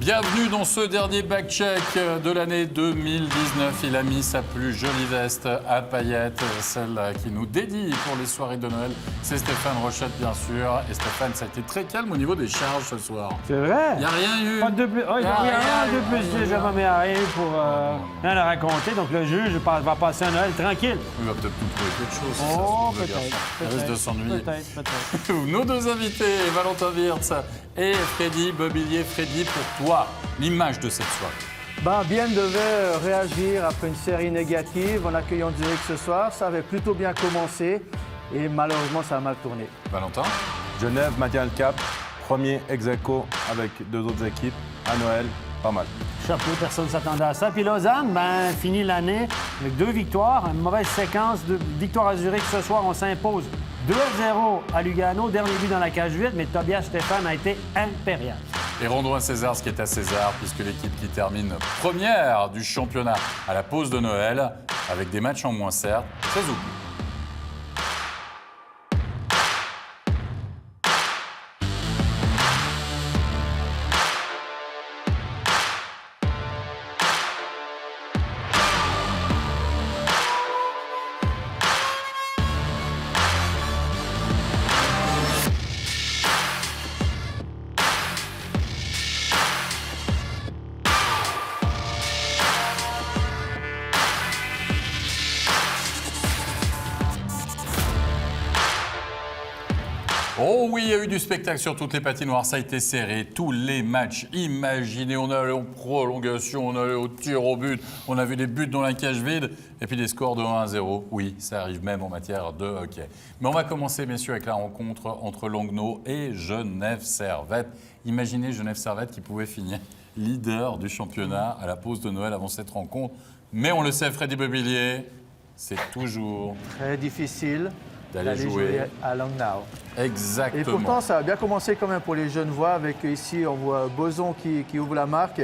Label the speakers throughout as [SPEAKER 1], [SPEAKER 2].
[SPEAKER 1] Bienvenue dans ce dernier back-check de l'année 2019. Il a mis sa plus jolie veste à paillettes, celle qui nous dédie pour les soirées de Noël. C'est Stéphane Rochette, bien sûr. Et Stéphane, ça a été très calme au niveau des charges ce soir.
[SPEAKER 2] C'est vrai?
[SPEAKER 1] Il n'y a rien eu.
[SPEAKER 2] Pas de plus. Oh, il n'y a rien de plus. Je vais rien pour rien à raconter. Donc le juge va passer un Noël tranquille.
[SPEAKER 1] Il va peut-être nous trouver quelque chose.
[SPEAKER 2] Oh,
[SPEAKER 1] ça, peut-être. Il risque de s'ennuyer.
[SPEAKER 2] Peut-être.
[SPEAKER 1] Nos deux invités, Valentin Wirtz et Freddy Bobillier. Freddy, pour toi, l'image de cette soirée.
[SPEAKER 3] Bienne devait réagir après une série négative en accueillant Zurich ce soir. Ça avait plutôt bien commencé et malheureusement, ça a mal tourné.
[SPEAKER 1] Valentin?
[SPEAKER 4] Genève maintient le cap. Premier ex-aequo avec deux autres équipes. À Noël, pas mal.
[SPEAKER 2] Chapeau, personne ne s'attendait à ça. Puis Lausanne, finit l'année avec 2 victoires. Une mauvaise séquence de victoires à Zurich. Ce soir, on s'impose 2-0 à Lugano. Dernier but dans la cage vide, mais Tobias Stéphane a été impérial.
[SPEAKER 1] Et rendons à César ce qui est à César, puisque l'équipe qui termine première du championnat à la pause de Noël, avec des matchs en moins certes, c'est Zouk. Oh oui, il y a eu du spectacle sur toutes les patinoires, ça a été serré, tous les matchs, imaginez, on allait en prolongation, on allait au tir au but, on a vu des buts dans la cage vide, et puis des scores de 1-0. Oui, ça arrive même en matière de hockey. Mais on va commencer, messieurs, avec la rencontre entre Langnau et Genève Servette. Imaginez Genève Servette qui pouvait finir leader du championnat à la pause de Noël avant cette rencontre. Mais on le sait, Freddy Bobillier, c'est toujours
[SPEAKER 3] Très difficile
[SPEAKER 1] d'aller jouer
[SPEAKER 3] à Langnau.
[SPEAKER 1] Exactement.
[SPEAKER 3] Et pourtant, ça a bien commencé quand même pour les Genevois. Avec ici, on voit Boson qui ouvre la marque.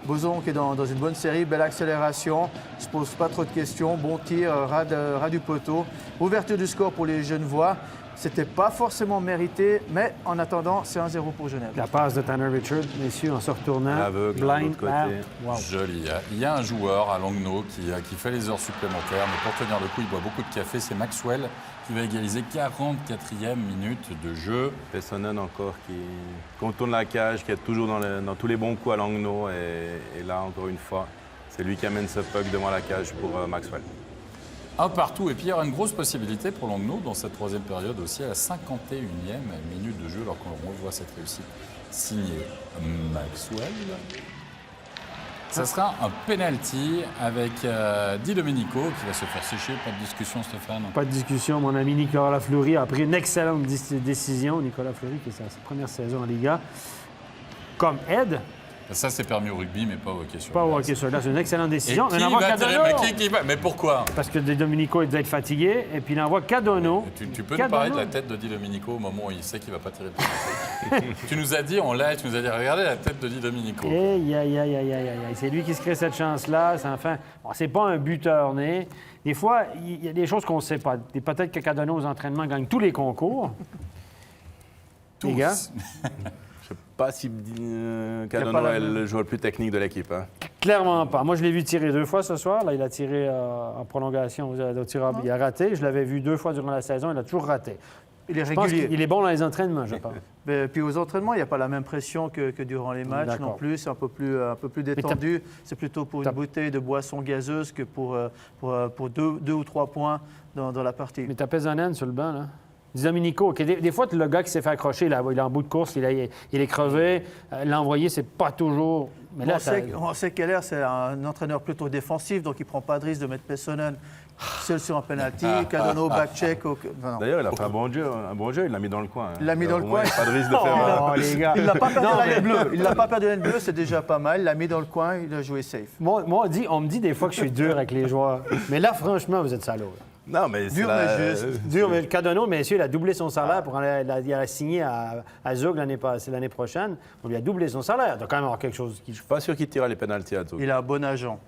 [SPEAKER 3] Boson qui est dans une bonne série, belle accélération, ne se pose pas trop de questions, bon tir, ras du poteau. Ouverture du score pour les Genevois. C'était pas forcément mérité, mais en attendant, c'est 1-0 pour Genève.
[SPEAKER 2] La passe de Tanner Richard, messieurs, en se retournant.
[SPEAKER 4] Aveugle, de
[SPEAKER 2] blind
[SPEAKER 4] l'autre côté.
[SPEAKER 2] Wow.
[SPEAKER 1] Joli. Il y a un joueur à Langnau qui fait les heures supplémentaires, mais pour tenir le coup, il boit beaucoup de café. C'est Maxwell qui va égaliser 44e minute de jeu.
[SPEAKER 4] Pessonen encore qui contourne la cage, qui est toujours dans tous les bons coups à Langnau. Et là, encore une fois, c'est lui qui amène ce puck devant la cage pour Maxwell.
[SPEAKER 1] Un partout. Et puis, il y aura une grosse possibilité pour Langnau dans cette troisième période aussi, à la 51e minute de jeu, alors qu'on revoit cette réussite signée Maxwell. Ça sera un penalty avec Di Domenico qui va se faire sécher. Pas de discussion, Stéphane?
[SPEAKER 2] Pas de discussion. Mon ami Nicolas Fleury a pris une excellente décision. Nicolas Fleury, qui est sa première saison en Liga. Comme aide.
[SPEAKER 1] Ça, c'est permis au rugby, mais pas au hockey sur
[SPEAKER 2] Pas au
[SPEAKER 1] glace.
[SPEAKER 2] hockey sur glace. C'est une excellente décision.
[SPEAKER 1] Et qui va Mais pourquoi?
[SPEAKER 2] Parce que Di Domenico, il devait être fatigué. Et puis, il envoie Cadonneau.
[SPEAKER 1] Tu peux nous parler de la tête de Di Domenico au moment où il sait qu'il ne va pas tirer le penalty? Tu nous as dit en live, tu nous as dit, regardez la tête de Di Domenico.
[SPEAKER 2] Aïe. C'est lui qui se crée cette chance-là. C'est pas un buteur né. Des fois, il y a des choses qu'on ne sait pas. Peut-être que Cadonneau, aux entraînements, gagne tous les concours.
[SPEAKER 1] Tous.
[SPEAKER 2] Les gars.
[SPEAKER 4] Je ne sais pas si Cadonneau est le joueur le plus technique de l'équipe. Hein.
[SPEAKER 2] Clairement pas. Moi, je l'ai vu tirer 2 fois ce soir. Là, il a tiré en prolongation. Il a raté. Je l'avais vu 2 fois durant la saison. Il a toujours raté.
[SPEAKER 3] Il est
[SPEAKER 2] Je pense
[SPEAKER 3] régulier.
[SPEAKER 2] qu'il est bon dans les entraînements, je pense.
[SPEAKER 3] Puis aux entraînements, il n'y a pas la même pression que durant les matchs non plus. C'est un peu plus détendu. C'est plutôt pour une bouteille de boisson gazeuse que pour 2 ou 3 points dans la partie.
[SPEAKER 2] Mais t'as Pesonen sur le banc, là. Di Domenico, des fois, le gars qui s'est fait accrocher, il est en bout de course, il est crevé. L'envoyer, c'est pas toujours... Mais là,
[SPEAKER 3] on sait Keller, c'est un entraîneur plutôt défensif, donc il ne prend pas de risque de mettre Pessonen seul sur un penalty. Cadonneau, back-check.
[SPEAKER 4] D'ailleurs, il a fait un bon jeu, il l'a mis dans le coin. Hein.
[SPEAKER 3] Il l'a mis dans le coin.
[SPEAKER 4] Pas de risque de faire...
[SPEAKER 2] Oh, les gars.
[SPEAKER 3] Il n'a pas perdu la ligne bleue. Il n'a pas perdu la ligne bleue, c'est déjà pas mal. Il l'a mis dans le coin, il a joué safe.
[SPEAKER 2] Moi, on me dit des fois que je suis dur avec les joueurs. Mais là, franchement, vous êtes salauds.
[SPEAKER 4] Non, mais c'est
[SPEAKER 3] Dur, mais juste.
[SPEAKER 2] Dur, mais Cadonneau, messieurs, il a doublé son salaire. Il a signé à Zug l'année prochaine. On lui a doublé son salaire. Il doit quand même avoir quelque chose qui...
[SPEAKER 4] Je suis pas sûr qu'il tirera les pénaltys à tout.
[SPEAKER 3] Il a un bon agent.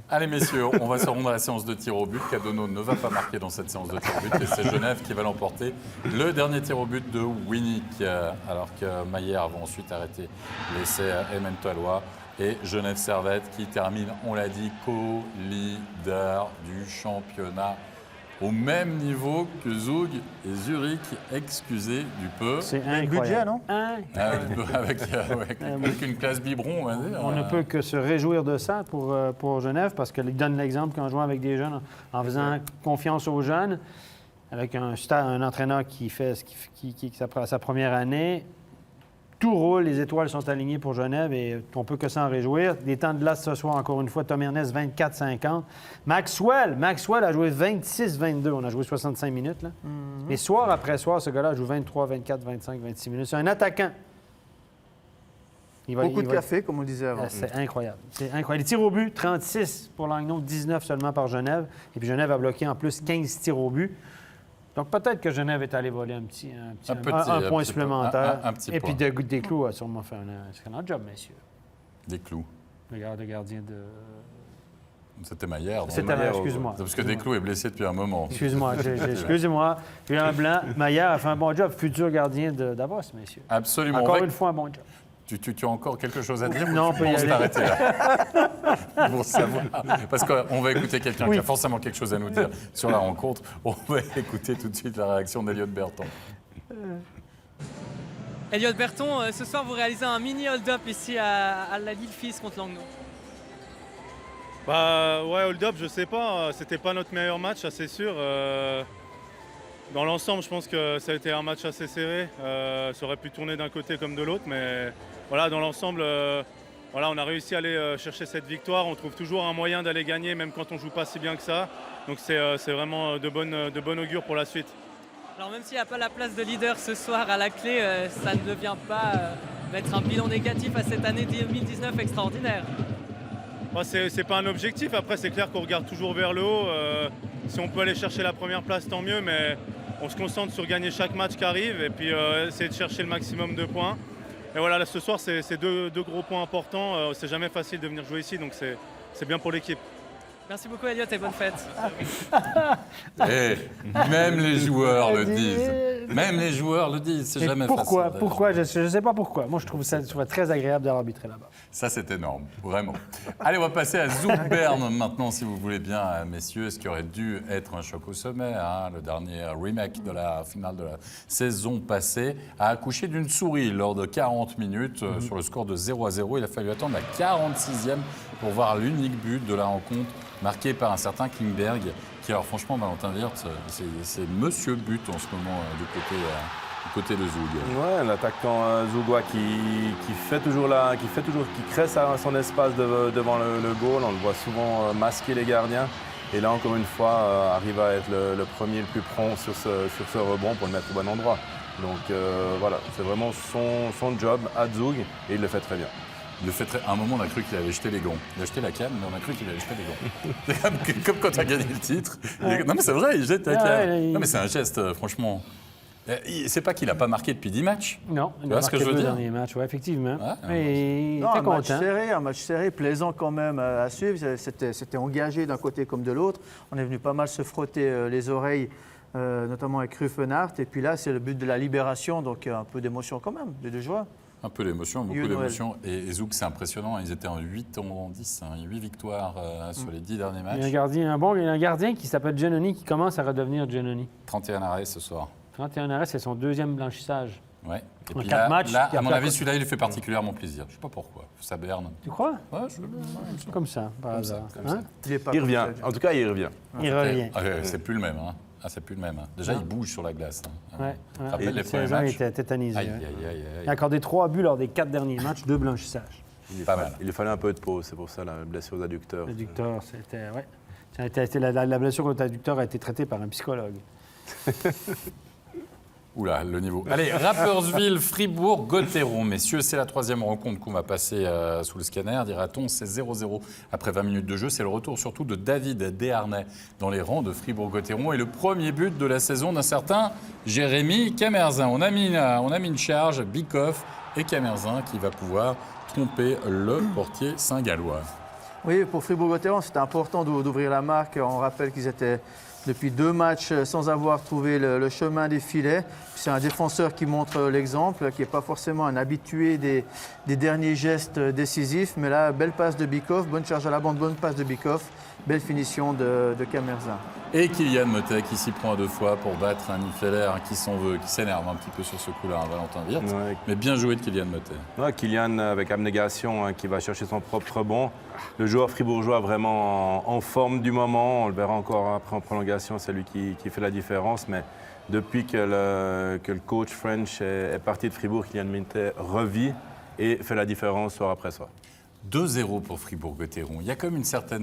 [SPEAKER 1] Allez, messieurs, on va se rendre à la séance de tir au but. Cadonneau ne va pas marquer dans cette séance de tir au but et c'est Genève qui va l'emporter. Le dernier tir au but de Winnick, alors que Maillère va ensuite arrêter l'essai Emmentalois. Et Genève Servette qui termine, on l'a dit, co-leader du championnat. Au même niveau que Zug et Zurich, excusez du peu.
[SPEAKER 2] C'est
[SPEAKER 3] Le
[SPEAKER 2] incroyable.
[SPEAKER 3] budget, non?
[SPEAKER 1] Avec une classe biberon, on va dire.
[SPEAKER 2] On ne peut que se réjouir de ça pour Genève parce qu'il donne l'exemple qu'en jouant avec des jeunes, en faisant confiance aux jeunes, avec un entraîneur qui fait sa première année, tout roule, les étoiles sont alignées pour Genève et on ne peut que s'en réjouir. Des temps de glace ce soir, encore une fois, Tom Ernest, 24-50. Maxwell a joué 26-22. On a joué 65 minutes. Là. Mais soir après soir, ce gars-là joue 23, 24, 25, 26 minutes. C'est un attaquant.
[SPEAKER 3] Beaucoup de café, comme on disait avant.
[SPEAKER 2] C'est incroyable. C'est incroyable. Les tirs au but, 36 pour Langnau, 19 seulement par Genève. Et puis Genève a bloqué en plus 15 tirs au but. Donc peut-être que Genève est allé voler un point supplémentaire.
[SPEAKER 1] Un petit
[SPEAKER 2] et
[SPEAKER 1] point.
[SPEAKER 2] puis des Clous a sûrement fait un excellent job, messieurs.
[SPEAKER 1] Des Clous.
[SPEAKER 2] Le gardien de...
[SPEAKER 1] C'était Maillère.
[SPEAKER 2] C'était
[SPEAKER 4] Maillère,
[SPEAKER 2] excuse-moi.
[SPEAKER 1] Parce que Desclous est blessé depuis un moment.
[SPEAKER 2] Excuse-moi, excusez-moi. J'ai eu un blanc. Maillard a fait un bon job. Futur gardien de Davos, messieurs.
[SPEAKER 1] Absolument.
[SPEAKER 2] Encore une fois, un bon job.
[SPEAKER 1] Tu as encore quelque chose à dire?
[SPEAKER 2] Non, on peut y aller.
[SPEAKER 1] T'arrêter là. Pour savoir. Parce qu'on va écouter quelqu'un qui a forcément quelque chose à nous dire sur la rencontre. On va écouter tout de suite la réaction d'Eliott Berton.
[SPEAKER 5] Eliott Berton, ce soir vous réalisez un mini hold-up ici à la Lille-Fils contre Langnau.
[SPEAKER 6] Bah ouais, hold-up, je sais pas, c'était pas notre meilleur match, ça c'est sûr. Dans l'ensemble, je pense que ça a été un match assez serré. Ça aurait pu tourner d'un côté comme de l'autre, mais voilà, dans l'ensemble, on a réussi à aller chercher cette victoire. On trouve toujours un moyen d'aller gagner, même quand on joue pas si bien que ça. Donc c'est vraiment de bonne augure pour la suite.
[SPEAKER 5] Alors même s'il n'y a pas la place de leader ce soir à la clé, ça ne devient pas mettre un bilan négatif à cette année 2019 extraordinaire.
[SPEAKER 6] Bah, c'est pas un objectif, après c'est clair qu'on regarde toujours vers le haut. Si on peut aller chercher la première place, tant mieux, mais on se concentre sur gagner chaque match qui arrive et puis essayer de chercher le maximum de points. Et voilà, là, ce soir, c'est deux gros points importants. C'est jamais facile de venir jouer ici, donc c'est bien pour l'équipe.
[SPEAKER 5] Merci beaucoup Eliott et bonne fête.
[SPEAKER 1] Et même les joueurs le disent. Même les joueurs le disent. C'est jamais
[SPEAKER 2] pourquoi?
[SPEAKER 1] facile.
[SPEAKER 2] Pourquoi? Je ne sais pas pourquoi. Moi, je trouve ça très agréable d'arbitrer là-bas.
[SPEAKER 1] Ça, c'est énorme, vraiment. Allez, on va passer à Zug Bern maintenant, si vous voulez bien, messieurs. Ce qui aurait dû être un choc au sommet, hein, le dernier remake de la finale de la saison passée, a accouché d'une souris lors de 40 minutes sur le score de 0-0. Il a fallu attendre la 46e pour voir l'unique but de la rencontre marqué par un certain Klingberg, qui, alors franchement, Valentin Wirtz, c'est monsieur but en ce moment du côté de Zug.
[SPEAKER 4] Ouais, l'attaquant zougois qui crée son espace devant le goal. On le voit souvent masquer les gardiens. Et là, encore une fois, arrive à être le premier le plus prompt sur ce rebond pour le mettre au bon endroit. Donc voilà, c'est vraiment son job à Zug et il le fait très bien.
[SPEAKER 1] À un moment, on a cru qu'il allait jeter les gants. Il a jeté la canne, mais on a cru qu'il allait jeter les gants. C'est comme quand tu as gagné le titre. Non, mais c'est vrai, il jette la canne. Non, mais c'est un geste, franchement. C'est pas qu'il n'a pas marqué depuis 10 matchs.
[SPEAKER 2] Non, il
[SPEAKER 1] Tu
[SPEAKER 2] a
[SPEAKER 1] vois ce que
[SPEAKER 2] marqué
[SPEAKER 1] je veux
[SPEAKER 2] deux
[SPEAKER 1] dire?
[SPEAKER 2] derniers matchs, oui, effectivement.
[SPEAKER 1] Ouais.
[SPEAKER 2] Et il
[SPEAKER 3] Non,
[SPEAKER 2] était
[SPEAKER 3] un
[SPEAKER 2] content.
[SPEAKER 3] match serré, plaisant quand même à suivre. C'était engagé d'un côté comme de l'autre. On est venu pas mal se frotter les oreilles, notamment avec Ruffenhardt. Et puis là, c'est le but de la libération, donc un peu d'émotion quand même, de joie.
[SPEAKER 1] Un peu d'émotion, beaucoup
[SPEAKER 3] Noël.
[SPEAKER 1] d'émotion. Et Zug, c'est impressionnant. Ils étaient en 8 en 10, 8 victoires sur les 10 derniers matchs.
[SPEAKER 2] Il y a un gardien qui s'appelle Giannoni qui commence à redevenir Giannoni.
[SPEAKER 1] 31 arrêts ce soir.
[SPEAKER 2] 31 arrêts, c'est son deuxième blanchissage.
[SPEAKER 1] Ouais. Et
[SPEAKER 2] En
[SPEAKER 1] puis
[SPEAKER 2] 4
[SPEAKER 1] là,
[SPEAKER 2] matchs,
[SPEAKER 1] là,
[SPEAKER 2] il y a
[SPEAKER 1] à mon
[SPEAKER 2] pas-
[SPEAKER 1] avis, celui-là, il lui fait particulièrement plaisir. Je sais pas pourquoi. Ça berne.
[SPEAKER 2] Tu crois?
[SPEAKER 1] Ouais,
[SPEAKER 2] Comme ça, par
[SPEAKER 1] Comme ça,
[SPEAKER 2] hasard.
[SPEAKER 1] comme
[SPEAKER 2] Hein?
[SPEAKER 3] Il est pas
[SPEAKER 4] Il revient.
[SPEAKER 3] comme ça.
[SPEAKER 4] En tout cas, il revient.
[SPEAKER 2] Il revient.
[SPEAKER 1] C'est plus le même. Hein. C'est plus le même. Déjà,
[SPEAKER 2] Non.
[SPEAKER 1] il bouge sur la glace. Hein.
[SPEAKER 2] Ouais,
[SPEAKER 1] Tu te
[SPEAKER 2] ouais.
[SPEAKER 1] rappelles les premiers
[SPEAKER 2] Saison, il
[SPEAKER 1] matchs?
[SPEAKER 2] était tétanisé.
[SPEAKER 1] Aïe,
[SPEAKER 2] ouais.
[SPEAKER 1] aïe, aïe, aïe.
[SPEAKER 2] Il a accordé 3 buts lors des 4 derniers matchs, 2 blanchissages.
[SPEAKER 1] Pas mal.
[SPEAKER 4] Il lui fallait un peu de pause, c'est pour ça la blessure aux adducteurs.
[SPEAKER 2] L'adducteur, c'était. Ouais. Ça a été, la blessure au adducteur a été traitée par un psychologue.
[SPEAKER 1] Oula, le niveau. Allez, Rapperswil, Fribourg, Gotteron. Messieurs, c'est la 3e rencontre qu'on va passer sous le scanner, dira-t-on. C'est 0-0 après 20 minutes de jeu. C'est le retour surtout de David Desharnais dans les rangs de Fribourg-Gotteron et le premier but de la saison d'un certain Jérémy Camerzin. On a mis une charge, Bikoff et Camerzin qui va pouvoir tromper le portier saint-gallois.
[SPEAKER 3] Oui, pour Fribourg-Gotteron, c'était important d'ouvrir la marque. On rappelle qu'ils étaient depuis 2 matchs sans avoir trouvé le chemin des filets. C'est un défenseur qui montre l'exemple, qui n'est pas forcément un habitué des derniers gestes décisifs. Mais là, belle passe de Bikov, bonne charge à la bande, bonne passe de Bikov, belle finition de Kamerzin.
[SPEAKER 1] Et Kylian Motet qui s'y prend à 2 fois pour battre un Nifeler qui s'en veut, qui s'énerve un petit peu sur ce coup-là, Valentin Wirtz.
[SPEAKER 4] Ouais.
[SPEAKER 1] Mais bien joué de Kylian Motet.
[SPEAKER 4] Ouais, Kylian avec abnégation qui va chercher son propre rebond. Le joueur fribourgeois vraiment en forme du moment. On le verra encore après en prolongation, c'est lui qui fait la différence. Mais depuis que le coach French est parti de Fribourg, Kylian Motet revit et fait la différence soir après soir.
[SPEAKER 1] 2-0 pour Fribourg-Gotteron. Il y a comme une certaine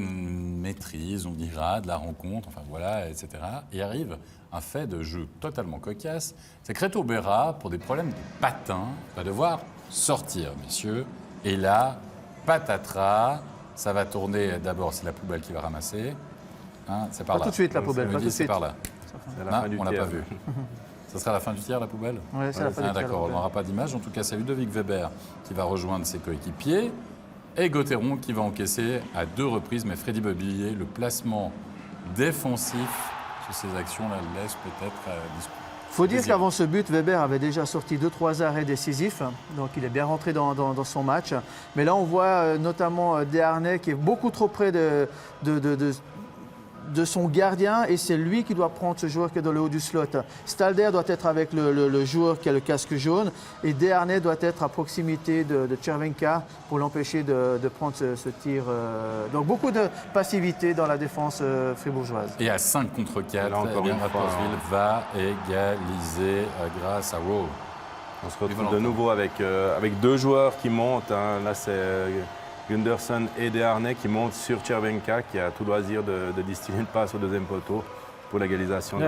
[SPEAKER 1] maîtrise, on dira, de la rencontre, enfin voilà, etc. Et arrive un fait de jeu totalement cocasse. C'est que Reto Berra, pour des problèmes de patins, va devoir sortir, messieurs. Et là, patatras, ça va tourner. D'abord, c'est la poubelle qui va ramasser. Hein, c'est par
[SPEAKER 3] Pas
[SPEAKER 1] là.
[SPEAKER 3] tout de suite la poubelle,
[SPEAKER 1] On me
[SPEAKER 3] pas
[SPEAKER 1] dit,
[SPEAKER 3] tout de
[SPEAKER 1] c'est
[SPEAKER 3] suite.
[SPEAKER 1] par là.
[SPEAKER 4] C'est la
[SPEAKER 1] Ah,
[SPEAKER 4] fin du
[SPEAKER 1] on l'a
[SPEAKER 4] tiers.
[SPEAKER 1] pas vu. Ça sera la fin du tiers, la poubelle?
[SPEAKER 3] Ouais, c'est la fin du tiers, la
[SPEAKER 1] D'accord, on
[SPEAKER 3] poubelle.
[SPEAKER 1] n'aura pas d'image. En tout cas, c'est Ludovic Weber qui va rejoindre ses coéquipiers. Et Gotteron qui va encaisser à 2 reprises. Mais Freddy Bobillier, le placement défensif sur ces actions-là, le laisse peut-être discuter.
[SPEAKER 3] Il faut dire qu'avant ce but, Weber avait déjà sorti 2-3 arrêts décisifs, donc il est bien rentré dans son match. Mais là, on voit notamment Desharnais qui est beaucoup trop près de son gardien et c'est lui qui doit prendre ce joueur qui est dans le haut du slot. Stalder doit être avec le joueur qui a le casque jaune et Desharnais doit être à proximité de Červenka pour l'empêcher de prendre ce tir. Donc beaucoup de passivité dans la défense fribourgeoise.
[SPEAKER 1] Et à 5 contre 4,
[SPEAKER 4] Là, encore une fois,
[SPEAKER 1] Rapperswil va égaliser grâce à Rowe.
[SPEAKER 4] On se retrouve
[SPEAKER 1] Valentin.
[SPEAKER 4] de nouveau avec 2 joueurs qui montent. Hein. Là, c'est Gunderson et Desharnais qui montent sur Červenka qui a tout loisir de distiller une passe au 2e poteau pour l'égalisation de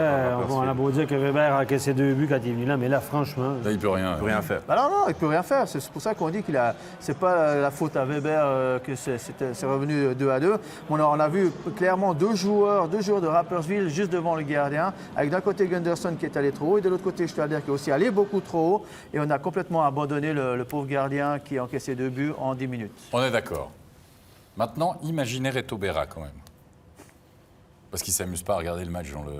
[SPEAKER 2] On a beau dire que Weber a encaissé 2 buts quand il est venu là, mais là, franchement,
[SPEAKER 1] Là, il ne peut rien.
[SPEAKER 4] Il peut rien faire.
[SPEAKER 3] Bah non, il ne peut rien faire. C'est pour ça qu'on dit qu'il a. C'est pas la faute à Weber que c'est revenu 2-2. On a vu clairement 2 joueurs de Rapperswil juste devant le gardien, avec d'un côté Gunderson qui est allé trop haut et de l'autre côté Stalder qui est aussi allé beaucoup trop haut. Et on a complètement abandonné le pauvre gardien qui a encaissé 2 buts en 10 minutes.
[SPEAKER 1] On est d'accord. Maintenant, imaginez Reto Berra quand même. Parce qu'il ne s'amuse pas à regarder le match dans le...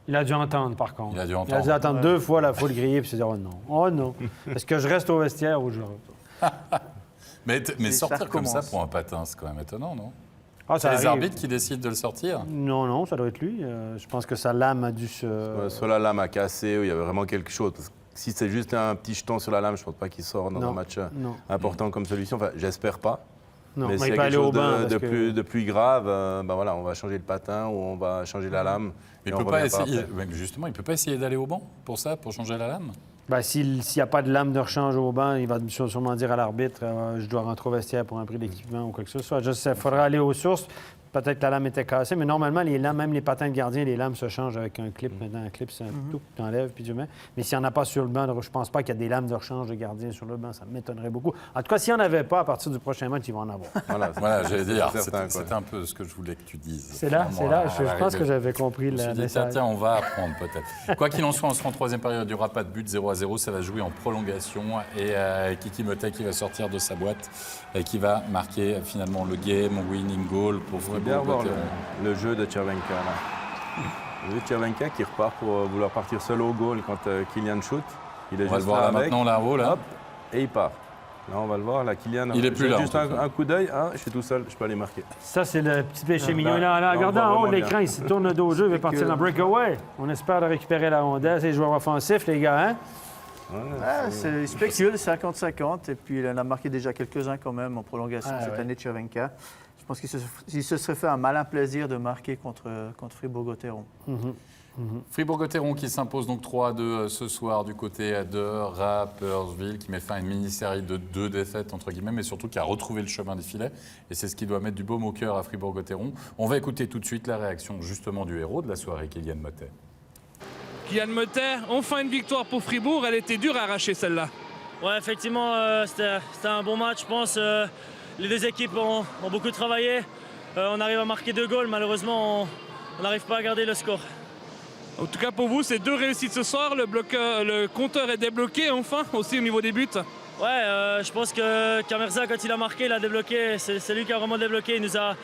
[SPEAKER 2] il a dû entendre, par contre.
[SPEAKER 1] Il a dû entendre.
[SPEAKER 2] attendre 2 fois la foule griller puis se dire « Oh non, oh non, est-ce que je reste au vestiaire ou je rentre?
[SPEAKER 1] Mais
[SPEAKER 3] ça
[SPEAKER 1] sortir comme ça
[SPEAKER 3] recommence.
[SPEAKER 1] pour un patin, c'est quand même étonnant, non? »
[SPEAKER 2] Ah, ça
[SPEAKER 1] C'est les
[SPEAKER 2] arrive.
[SPEAKER 1] arbitres qui décident de le sortir?
[SPEAKER 2] Non, ça doit être lui. Je pense que sa lame a dû se...
[SPEAKER 4] Soit la lame a cassé, ou il y avait vraiment quelque chose. Parce que si c'est juste un petit jeton sur la lame, je ne pense pas qu'il sort dans
[SPEAKER 2] Non,
[SPEAKER 4] un match
[SPEAKER 2] non.
[SPEAKER 4] important comme celui-ci. Enfin, j'espère pas.
[SPEAKER 2] Non,
[SPEAKER 4] mais
[SPEAKER 2] mais
[SPEAKER 4] s'il
[SPEAKER 2] il
[SPEAKER 4] y
[SPEAKER 2] peut
[SPEAKER 4] a
[SPEAKER 2] aller
[SPEAKER 4] quelque
[SPEAKER 2] au
[SPEAKER 4] chose
[SPEAKER 2] banc.
[SPEAKER 4] de,
[SPEAKER 2] parce que-
[SPEAKER 4] de plus grave, ben voilà, on va changer le patin ou on va changer la lame.
[SPEAKER 1] Il
[SPEAKER 4] et
[SPEAKER 1] ne
[SPEAKER 4] on
[SPEAKER 1] peut pas
[SPEAKER 4] revient
[SPEAKER 1] essayer...
[SPEAKER 4] après.
[SPEAKER 1] Ouais, justement, il ne peut pas essayer d'aller au banc pour ça, pour changer la lame?
[SPEAKER 2] Ben, s'il n'y a pas de lame de rechange au banc, il va sûrement dire à l'arbitre je dois rentrer au vestiaire pour un prix d'équipement ou quoi que ce soit. Je sais, il faudra aller aux sources. Peut-être que la lame était cassée, mais normalement, les lames, même les patins de gardien, les lames se changent avec un clip. Maintenant, un clip, c'est un tout, tu enlèves puis tu mets. Mais s'il n'y en a pas sur le banc, je ne pense pas qu'il y a des lames de rechange de gardien sur le banc. Ça m'étonnerait beaucoup. En tout cas, s'il n'y en avait pas, à partir du prochain match, il va en avoir.
[SPEAKER 4] Voilà,
[SPEAKER 1] Voilà, j'allais dire,
[SPEAKER 4] c'est certain,
[SPEAKER 1] c'était
[SPEAKER 4] quoi.
[SPEAKER 1] un peu ce que je voulais que tu dises.
[SPEAKER 2] C'est là, je pense que j'avais compris
[SPEAKER 1] Je me
[SPEAKER 2] le
[SPEAKER 1] suis dit,
[SPEAKER 2] message.
[SPEAKER 1] tiens, on va apprendre peut-être. Quoi qu'il en soit, on sera en 3e période. Il n'y aura pas de but, 0-0. Ça va jouer en prolongation. Et Kiki Motet qui va sortir de sa boîte et qui va marquer finalement le game winning goal pour
[SPEAKER 4] On va bien voir
[SPEAKER 1] Fribourg-Gotteron.
[SPEAKER 4] le jeu de Červenka. Là. Le jeu de Červenka qui repart pour vouloir partir seul au goal quand Kylian shoot. Il est
[SPEAKER 1] On va le
[SPEAKER 4] juste
[SPEAKER 1] voir là
[SPEAKER 4] avec.
[SPEAKER 1] maintenant, là-haut. Là.
[SPEAKER 4] Hop, et il part. Là, on va le voir. Là, Kylian,
[SPEAKER 1] Il est plus
[SPEAKER 4] j'ai
[SPEAKER 1] là,
[SPEAKER 4] juste
[SPEAKER 1] en tout cas.
[SPEAKER 4] un coup d'œil. Ah, je suis tout seul, je peux aller marquer.
[SPEAKER 2] Ça, c'est le petit péché mignon.
[SPEAKER 4] là,
[SPEAKER 2] Là,
[SPEAKER 4] on
[SPEAKER 2] regardez
[SPEAKER 4] voit
[SPEAKER 2] en haut de
[SPEAKER 4] vraiment
[SPEAKER 2] l'écran,
[SPEAKER 4] bien.
[SPEAKER 2] il se tourne le dos au jeu, il va partir dans breakaway. On espère de récupérer la rondelle. C'est les joueurs offensifs, les gars, hein?
[SPEAKER 3] Il spécule 50-50 et puis il en a marqué déjà quelques-uns quand même en prolongation
[SPEAKER 2] Ah,
[SPEAKER 3] cette
[SPEAKER 2] ouais.
[SPEAKER 3] année de Červenka. Je pense qu'il se serait fait un malin plaisir de marquer contre Fribourg-Gotteron.
[SPEAKER 1] Fribourg-Gotteron qui s'impose donc 3-2 ce soir du côté de Rapperswil, qui met fin à une mini-série de 2 défaites, entre guillemets, mais surtout qui a retrouvé le chemin des filets. Et c'est ce qui doit mettre du baume au cœur à Fribourg-Gotteron. On va écouter tout de suite la réaction justement du héros de la soirée, Kylian Motet.
[SPEAKER 7] Kylian Motet, enfin une victoire pour Fribourg. Elle était dure à arracher celle-là.
[SPEAKER 8] Ouais, effectivement, c'était un bon match, je pense. Les 2 équipes ont beaucoup travaillé. On arrive à marquer 2 goals. Malheureusement, on n'arrive pas à garder le score.
[SPEAKER 7] En tout cas pour vous, c'est 2 réussites ce soir. Le compteur est débloqué enfin, aussi au niveau des buts.
[SPEAKER 8] Ouais, je pense que Camerza, quand il a marqué, il a débloqué. C'est lui qui a vraiment débloqué. Il nous a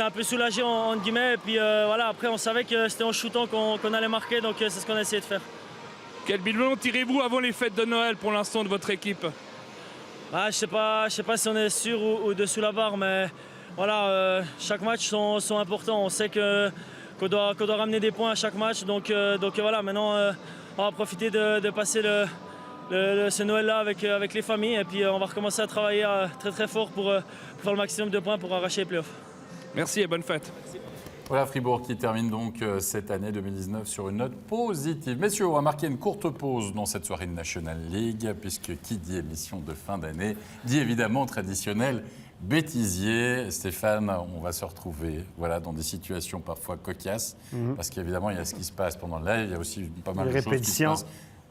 [SPEAKER 8] un peu soulagés, entre guillemets. Et puis voilà, après, on savait que c'était en shootant qu'on allait marquer, donc c'est ce qu'on a essayé de faire.
[SPEAKER 7] Quel bilan tirez-vous avant les fêtes de Noël pour l'instant de votre équipe?
[SPEAKER 8] Je sais pas si on est sûr ou dessous la barre, mais voilà, chaque match sont importants. On sait qu'on doit ramener des points à chaque match, donc voilà, maintenant on va profiter de passer ce Noël-là avec les familles, et puis on va recommencer à travailler très très fort pour faire le maximum de points pour arracher les playoffs.
[SPEAKER 7] Merci et bonne fête.
[SPEAKER 1] Voilà Fribourg qui termine donc cette année 2019 sur une note positive. Messieurs, on va marquer une courte pause dans cette soirée de National League, puisque qui dit émission de fin d'année dit évidemment traditionnel bêtisier. Stéphane, on va se retrouver dans des situations parfois cocasses, parce qu'évidemment il y a ce qui se passe pendant le live, il y a aussi pas mal de choses qui se passent.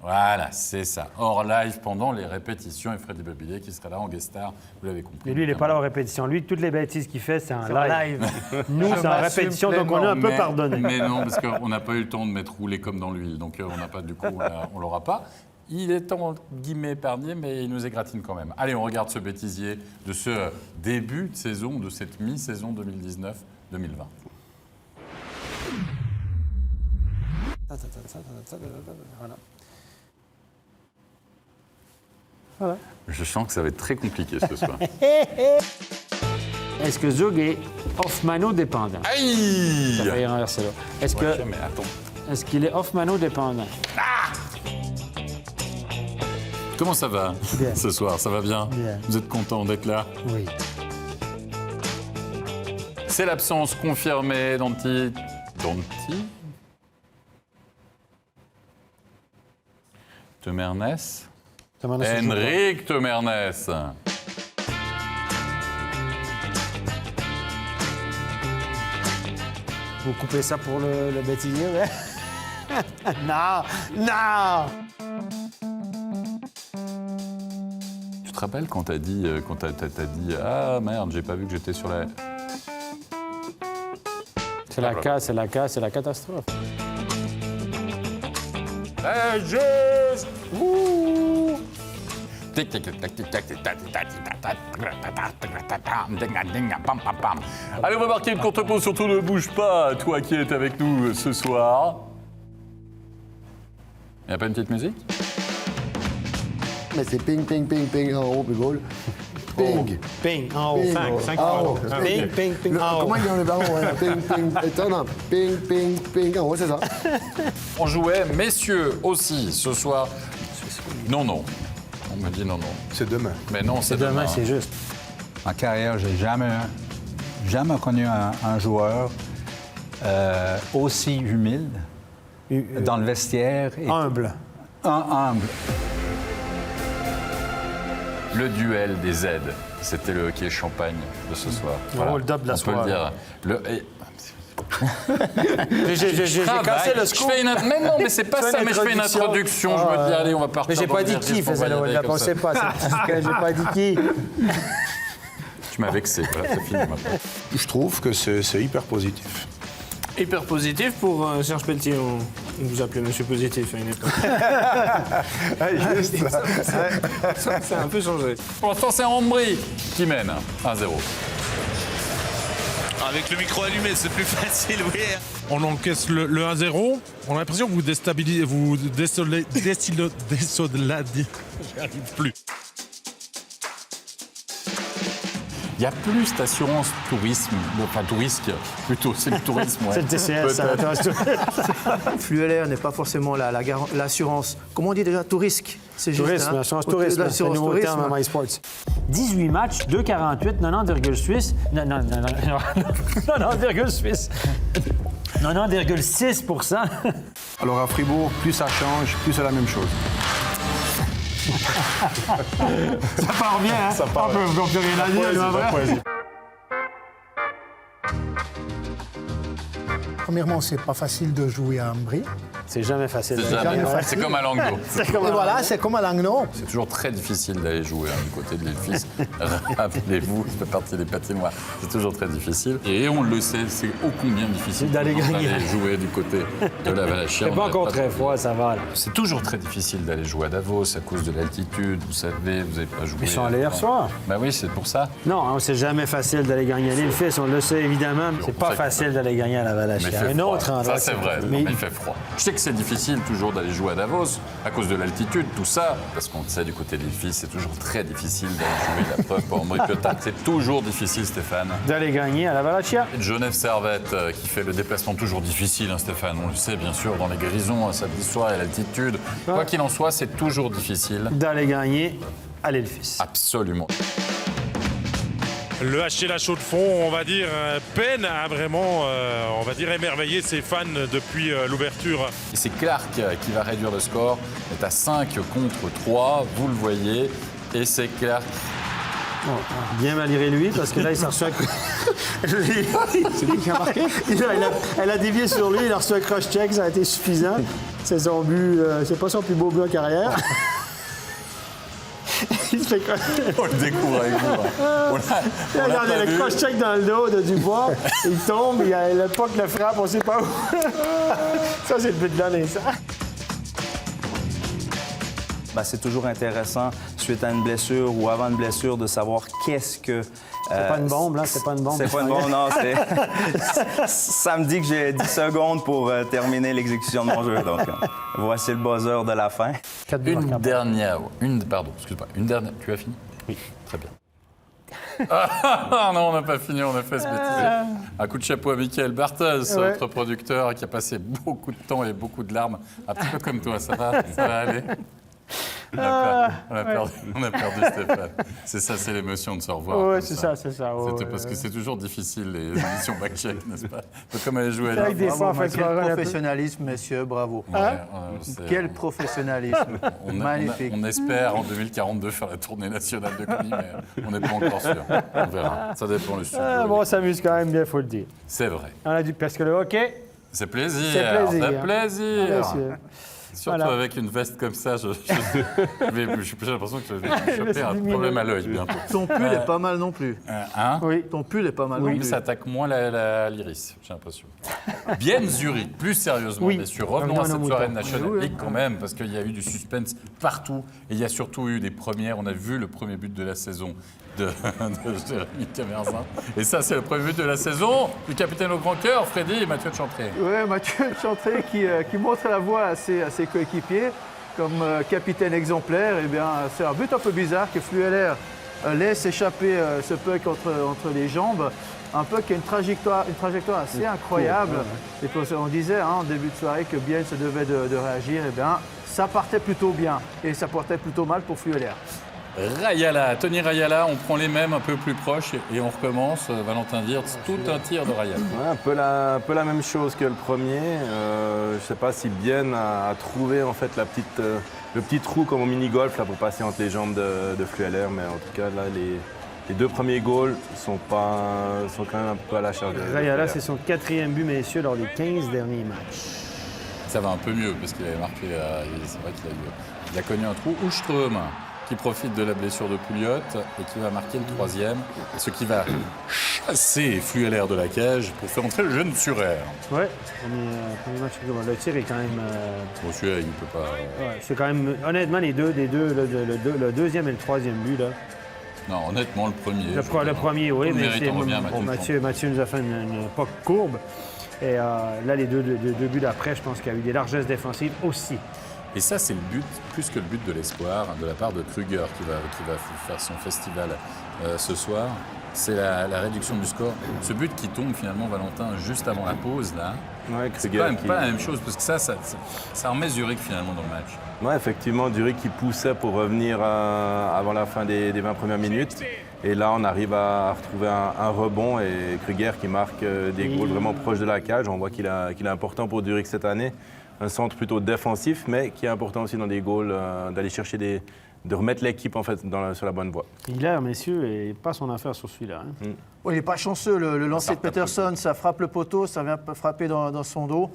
[SPEAKER 1] Voilà, c'est ça. Hors live, pendant les répétitions, et Freddy Babillet qui sera là en guest star, vous l'avez compris.
[SPEAKER 2] Mais lui, il n'est pas là en répétition. Lui, toutes les bêtises qu'il fait, c'est un live. Nous, c'est en répétition, donc on est un peu pardonné.
[SPEAKER 1] Mais non, parce qu'on n'a pas eu le temps de mettre roulé comme dans l'huile, donc on n'a pas, du coup, on l'aura pas. Il est en guillemets épargné, mais il nous égratine quand même. Allez, on regarde ce bêtisier de ce début de saison, de cette mi-saison 2019-2020.
[SPEAKER 2] Voilà.
[SPEAKER 1] Je sens que ça va être très compliqué ce soir.
[SPEAKER 2] Est-ce que Zug est Hoffmano-dépendant?
[SPEAKER 1] Aïe!
[SPEAKER 2] Ça fait renverser là.
[SPEAKER 1] Mais attends.
[SPEAKER 2] Est-ce qu'il est Hoffmano-dépendant?
[SPEAKER 1] Comment ça va ce soir? Ça va bien?
[SPEAKER 2] Bien.
[SPEAKER 1] Vous êtes content d'être là?
[SPEAKER 2] Oui.
[SPEAKER 1] C'est l'absence confirmée d'Anti... Temernes? Henrik Temernes.
[SPEAKER 2] Vous coupez ça pour le bêtisier, ouais? Non! Non!
[SPEAKER 1] Tu te rappelles quand t'as dit, ah merde, j'ai pas vu que j'étais sur la...
[SPEAKER 2] C'est la catastrophe.
[SPEAKER 1] Juste! Allez, on va marquer une courte pause, surtout ne bouge pas, toi qui es avec nous ce soir. Il n'y a pas une petite musique?
[SPEAKER 9] Mais c'est ping, ping, ping, ping, en haut, puis goal. Ping.
[SPEAKER 2] Ping, en haut,
[SPEAKER 9] Ping.
[SPEAKER 2] 5
[SPEAKER 9] En haut.
[SPEAKER 2] Ping, ping, ping, en haut.
[SPEAKER 9] Comment il y a le ballon? Ouais. Ping, ping. Étonnant. Ping, ping, ping, en haut, c'est ça.
[SPEAKER 1] On jouait, messieurs aussi, ce soir. Non. On me dit non.
[SPEAKER 4] C'est demain.
[SPEAKER 1] Mais non, c'est demain.
[SPEAKER 2] C'est juste.
[SPEAKER 10] En carrière, j'ai jamais connu un joueur aussi humide dans le vestiaire. Et
[SPEAKER 2] Humble.
[SPEAKER 10] humble.
[SPEAKER 1] Le duel des aides, c'était le hockey champagne de ce soir.
[SPEAKER 2] Hold-up de la soirée.
[SPEAKER 1] On peut le dire.
[SPEAKER 2] J'ai cassé le scoop.
[SPEAKER 1] Mais non, mais c'est pas ça, mais je fais une introduction. Je me dis, allez, on va partir.
[SPEAKER 2] Mais j'ai pas dit qui faisait le hold-up, on sait pas. J'ai pas dit qui.
[SPEAKER 1] Tu m'as vexé, voilà, c'est fini maintenant.
[SPEAKER 11] Je trouve que c'est hyper positif.
[SPEAKER 12] Hyper positif pour Serge Pelletier. On vous appelait Monsieur Positif à une époque. Ça a un peu changé.
[SPEAKER 1] Pour l'instant, c'est Ambry qui mène 1-0.
[SPEAKER 13] Avec le micro allumé, c'est plus facile, oui.
[SPEAKER 14] On encaisse le 1-0. On a l'impression que vous déstabilisez, vous j'y arrive plus.
[SPEAKER 1] Il y a plus d'assurance tourisme, enfin tourisme plutôt, c'est le tourisme. Ouais.
[SPEAKER 2] C'est le TCS, ça.
[SPEAKER 3] Fluelair n'est pas forcément l'assurance. Comment on dit déjà? Tourisque. C'est juste.
[SPEAKER 2] Tourisme, assurance tourisme. C'est le nouveau terme à MySports. 18 matchs, 2,48, 90 Suisse. Non, 90 Suisse. 90,6%.
[SPEAKER 11] Alors à Fribourg, plus ça change, plus c'est la même chose.
[SPEAKER 2] Ça part bien, hein? Ça part. On peut plus rien à dire, vrai.
[SPEAKER 15] Premièrement, c'est pas facile de jouer à Ambry.
[SPEAKER 2] C'est jamais facile.
[SPEAKER 1] C'est comme à Langnau.
[SPEAKER 9] Et voilà, c'est comme à Langnau.
[SPEAKER 1] C'est toujours très difficile d'aller jouer du côté de l'Elfis. Rappelez-vous, ça fait partie des patinoires. C'est toujours très difficile. Et on le sait, c'est ô combien difficile
[SPEAKER 2] d'aller
[SPEAKER 1] jouer du côté de la Valachia.
[SPEAKER 2] C'est pas encore très froid, ça va. Là.
[SPEAKER 1] C'est toujours très difficile d'aller jouer à Davos à cause de l'altitude. Vous savez, vous n'avez pas joué.
[SPEAKER 2] Ils sont allés hier soir.
[SPEAKER 1] Ben oui, c'est pour ça.
[SPEAKER 2] Non, c'est jamais facile d'aller gagner à l'Elfis. On le sait évidemment. C'est pas facile d'aller gagner à la Valachia. Un autre endroit.
[SPEAKER 1] Ça, c'est vrai. Mais il fait froid. Je sais que c'est difficile toujours d'aller jouer à Davos à cause de l'altitude, tout ça. Parce qu'on le sait, du côté des filles, c'est toujours très difficile d'aller jouer la preuve pour Henri Piotak. C'est toujours difficile, Stéphane.
[SPEAKER 2] D'aller gagner à la Valachia.
[SPEAKER 1] Genève Servette qui fait le déplacement toujours difficile, hein, Stéphane. On le sait, bien sûr, dans les grisons, samedi soir et l'altitude. Quoi qu'il en soit, c'est toujours difficile.
[SPEAKER 2] D'aller gagner à l'Elfis.
[SPEAKER 1] Absolument.
[SPEAKER 14] Le HC La Chaux-de-Fonds, on va dire, peine à vraiment, on va dire, émerveiller ses fans depuis l'ouverture.
[SPEAKER 1] Et c'est Clark qui va réduire le score. Il est à 5 contre 3, vous le voyez. Et c'est Clark.
[SPEAKER 2] Bien malgré lui, parce que là, il s'en reçoit. C'est lui qui a marqué? Elle a dévié sur lui, il a reçu un cross-check, ça a été suffisant. C'est son but, c'est pas son plus beau but en carrière. Il se fait quoi?
[SPEAKER 1] On le découvre avec vous.
[SPEAKER 2] Il a le cross-check dans le dos de Dubois, il tombe, il a le puck le frappe, on sait pas où. Ça, c'est le but de l'année, ça.
[SPEAKER 15] C'est toujours intéressant, suite à une blessure ou avant une blessure, de savoir qu'est-ce que...
[SPEAKER 2] C'est pas une bombe, là? C'est pas une bombe?
[SPEAKER 15] C'est pas une bombe, non. Ça me dit que j'ai 10 secondes pour terminer l'exécution de mon jeu. Donc, voici le buzzer de la fin.
[SPEAKER 1] Une dernière... Pardon, excuse-moi. Une dernière... Tu as fini? Oui. Très bien. Non, on n'a pas fini, on a fait ce bêtise. Un coup de chapeau à Michael Barthès, notre producteur, qui a passé beaucoup de temps et beaucoup de larmes. Un petit peu comme toi, ça va aller? On a perdu Stéphane. C'est ça, c'est l'émotion de se revoir.
[SPEAKER 2] Oui, c'est ça.
[SPEAKER 1] Parce que c'est toujours difficile, les émissions back-check, n'est-ce pas? Comme aller jouer à
[SPEAKER 3] la quel professionnalisme, messieurs, bravo. Quel professionnalisme. Magnifique.
[SPEAKER 1] On espère en 2042 faire la tournée nationale de Connie, mais on n'est pas encore sûr. On verra. Ça dépend le studio.
[SPEAKER 2] On s'amuse quand même bien, il faut le dire.
[SPEAKER 1] C'est vrai.
[SPEAKER 2] Parce que le hockey...
[SPEAKER 1] C'est plaisir. C'est plaisir. Surtout avec une veste comme ça, j'ai l'impression que je vais choper un problème à l'œil bientôt.
[SPEAKER 3] Ton pull est pas mal non plus.
[SPEAKER 2] Oui.
[SPEAKER 3] Ton pull est pas mal non plus.
[SPEAKER 1] Mais ça attaque moins l'iris, j'ai l'impression. Bien Zurich, plus sérieusement, bien sûr. Revenons à cette soirée de National League quand même, parce qu'il y a eu du suspense partout. Et il y a surtout eu des premières. On a vu le premier but de la saison de Jérémy Camerzin. Et ça, c'est le premier but de la saison du capitaine au grand cœur, Freddy et Mathieu de Chantré.
[SPEAKER 3] Oui, Mathieu de Chantré qui montre la voie à ses coéquipiers comme capitaine exemplaire. Eh bien, c'est un but un peu bizarre que Flueller laisse échapper ce puck entre les jambes. Un puck qui a une trajectoire assez incroyable. Et on disait en début de soirée que Bien se devait de réagir. Eh bien, ça partait plutôt bien et ça partait plutôt mal pour Flueller.
[SPEAKER 1] Rayala, Tony Rayala, on prend les mêmes un peu plus proches et on recommence. Valentin Wirtz, tout un tir de Rayala.
[SPEAKER 4] Ouais, un peu la même chose que le premier. Je ne sais pas si Bien a trouvé en fait le petit trou comme au mini-golf là, pour passer entre les jambes de Flueller. Mais en tout cas, là, les deux premiers goals sont quand même un peu à la charge de
[SPEAKER 2] Rayala, c'est son 4e but, messieurs, lors des 15 derniers matchs.
[SPEAKER 1] Ça va un peu mieux parce qu'il avait marqué, c'est vrai qu'il a connu un trou. Ouström, qui profite de la blessure de Pouliot et qui va marquer le 3e, ce qui va chasser Flueller de la cage pour faire entrer le jeune Surer.
[SPEAKER 2] Oui, premier match. Le tir est quand même...
[SPEAKER 1] Bon, celui-là, il ne peut pas...
[SPEAKER 2] c'est quand même... Honnêtement, le 2e et le 3e but, là...
[SPEAKER 1] Non, honnêtement, le premier.
[SPEAKER 2] Le premier, oui, mais
[SPEAKER 1] c'est...
[SPEAKER 2] Mathieu nous a fait une POC courbe. Et là, les deux buts d'après, je pense qu'il y a eu des largesses défensives aussi.
[SPEAKER 1] Et ça, c'est le but, plus que le but de l'espoir, de la part de Kruger, qui va faire son festival ce soir. C'est la réduction du score. Ce but qui tombe finalement, Valentin, juste avant la pause, là, c'est quand même pas la même chose, parce que ça remet Zurich finalement dans le match.
[SPEAKER 4] Oui, effectivement, Zurich qui poussait pour revenir avant la fin des 20 premières minutes. Et là, on arrive à retrouver un rebond et Kruger qui marque des goals vraiment proches de la cage. On voit qu'il est important pour Zurich cette année. Un centre plutôt défensif, mais qui est important aussi dans des goals, d'aller chercher de remettre l'équipe en fait sur la bonne voie.
[SPEAKER 2] Hilaire, messieurs, et pas son affaire sur celui-là. Hein.
[SPEAKER 3] Oui, il n'est pas chanceux. Le lancer de Peterson, ça frappe le poteau, ça vient frapper dans son dos.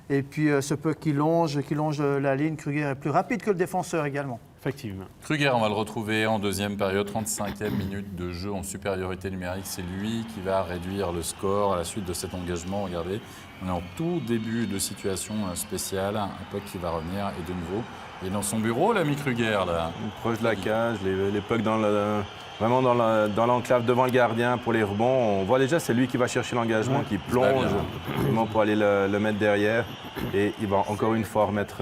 [SPEAKER 3] Et puis ce puck qui longe la ligne, Kruger est plus rapide que le défenseur également.
[SPEAKER 2] Effectivement.
[SPEAKER 1] Kruger, on va le retrouver en deuxième période, 35e minute de jeu en supériorité numérique. C'est lui qui va réduire le score à la suite de cet engagement. Regardez, on est en tout début de situation spéciale. Un puck qui va revenir et de nouveau, il est dans son bureau, l'ami Kruger, là.
[SPEAKER 4] Proche de la cage, les pucks vraiment dans l'enclave devant le gardien pour les rebonds. On voit déjà, c'est lui qui va chercher l'engagement, qui plonge vraiment pour aller le mettre derrière. Et il va encore une fois remettre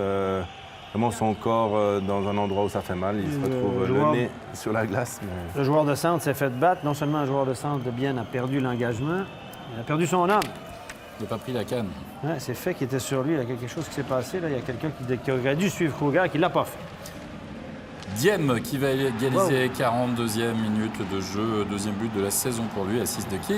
[SPEAKER 4] vraiment son corps dans un endroit où ça fait mal. Il se retrouve le nez sur la glace. Mais...
[SPEAKER 2] Le joueur de centre s'est fait battre. Non seulement un joueur de centre de Bienne a perdu l'engagement, il a perdu son homme.
[SPEAKER 1] Il n'a pas pris la canne.
[SPEAKER 2] Ouais, c'est fait qu'il était sur lui. Il y a quelque chose qui s'est passé. Là. Il y a quelqu'un qui aurait dû suivre Kruger et qui ne l'a pas fait.
[SPEAKER 1] Diem qui va égaliser 42e minute de jeu. Deuxième but de la saison pour lui, assist de qui?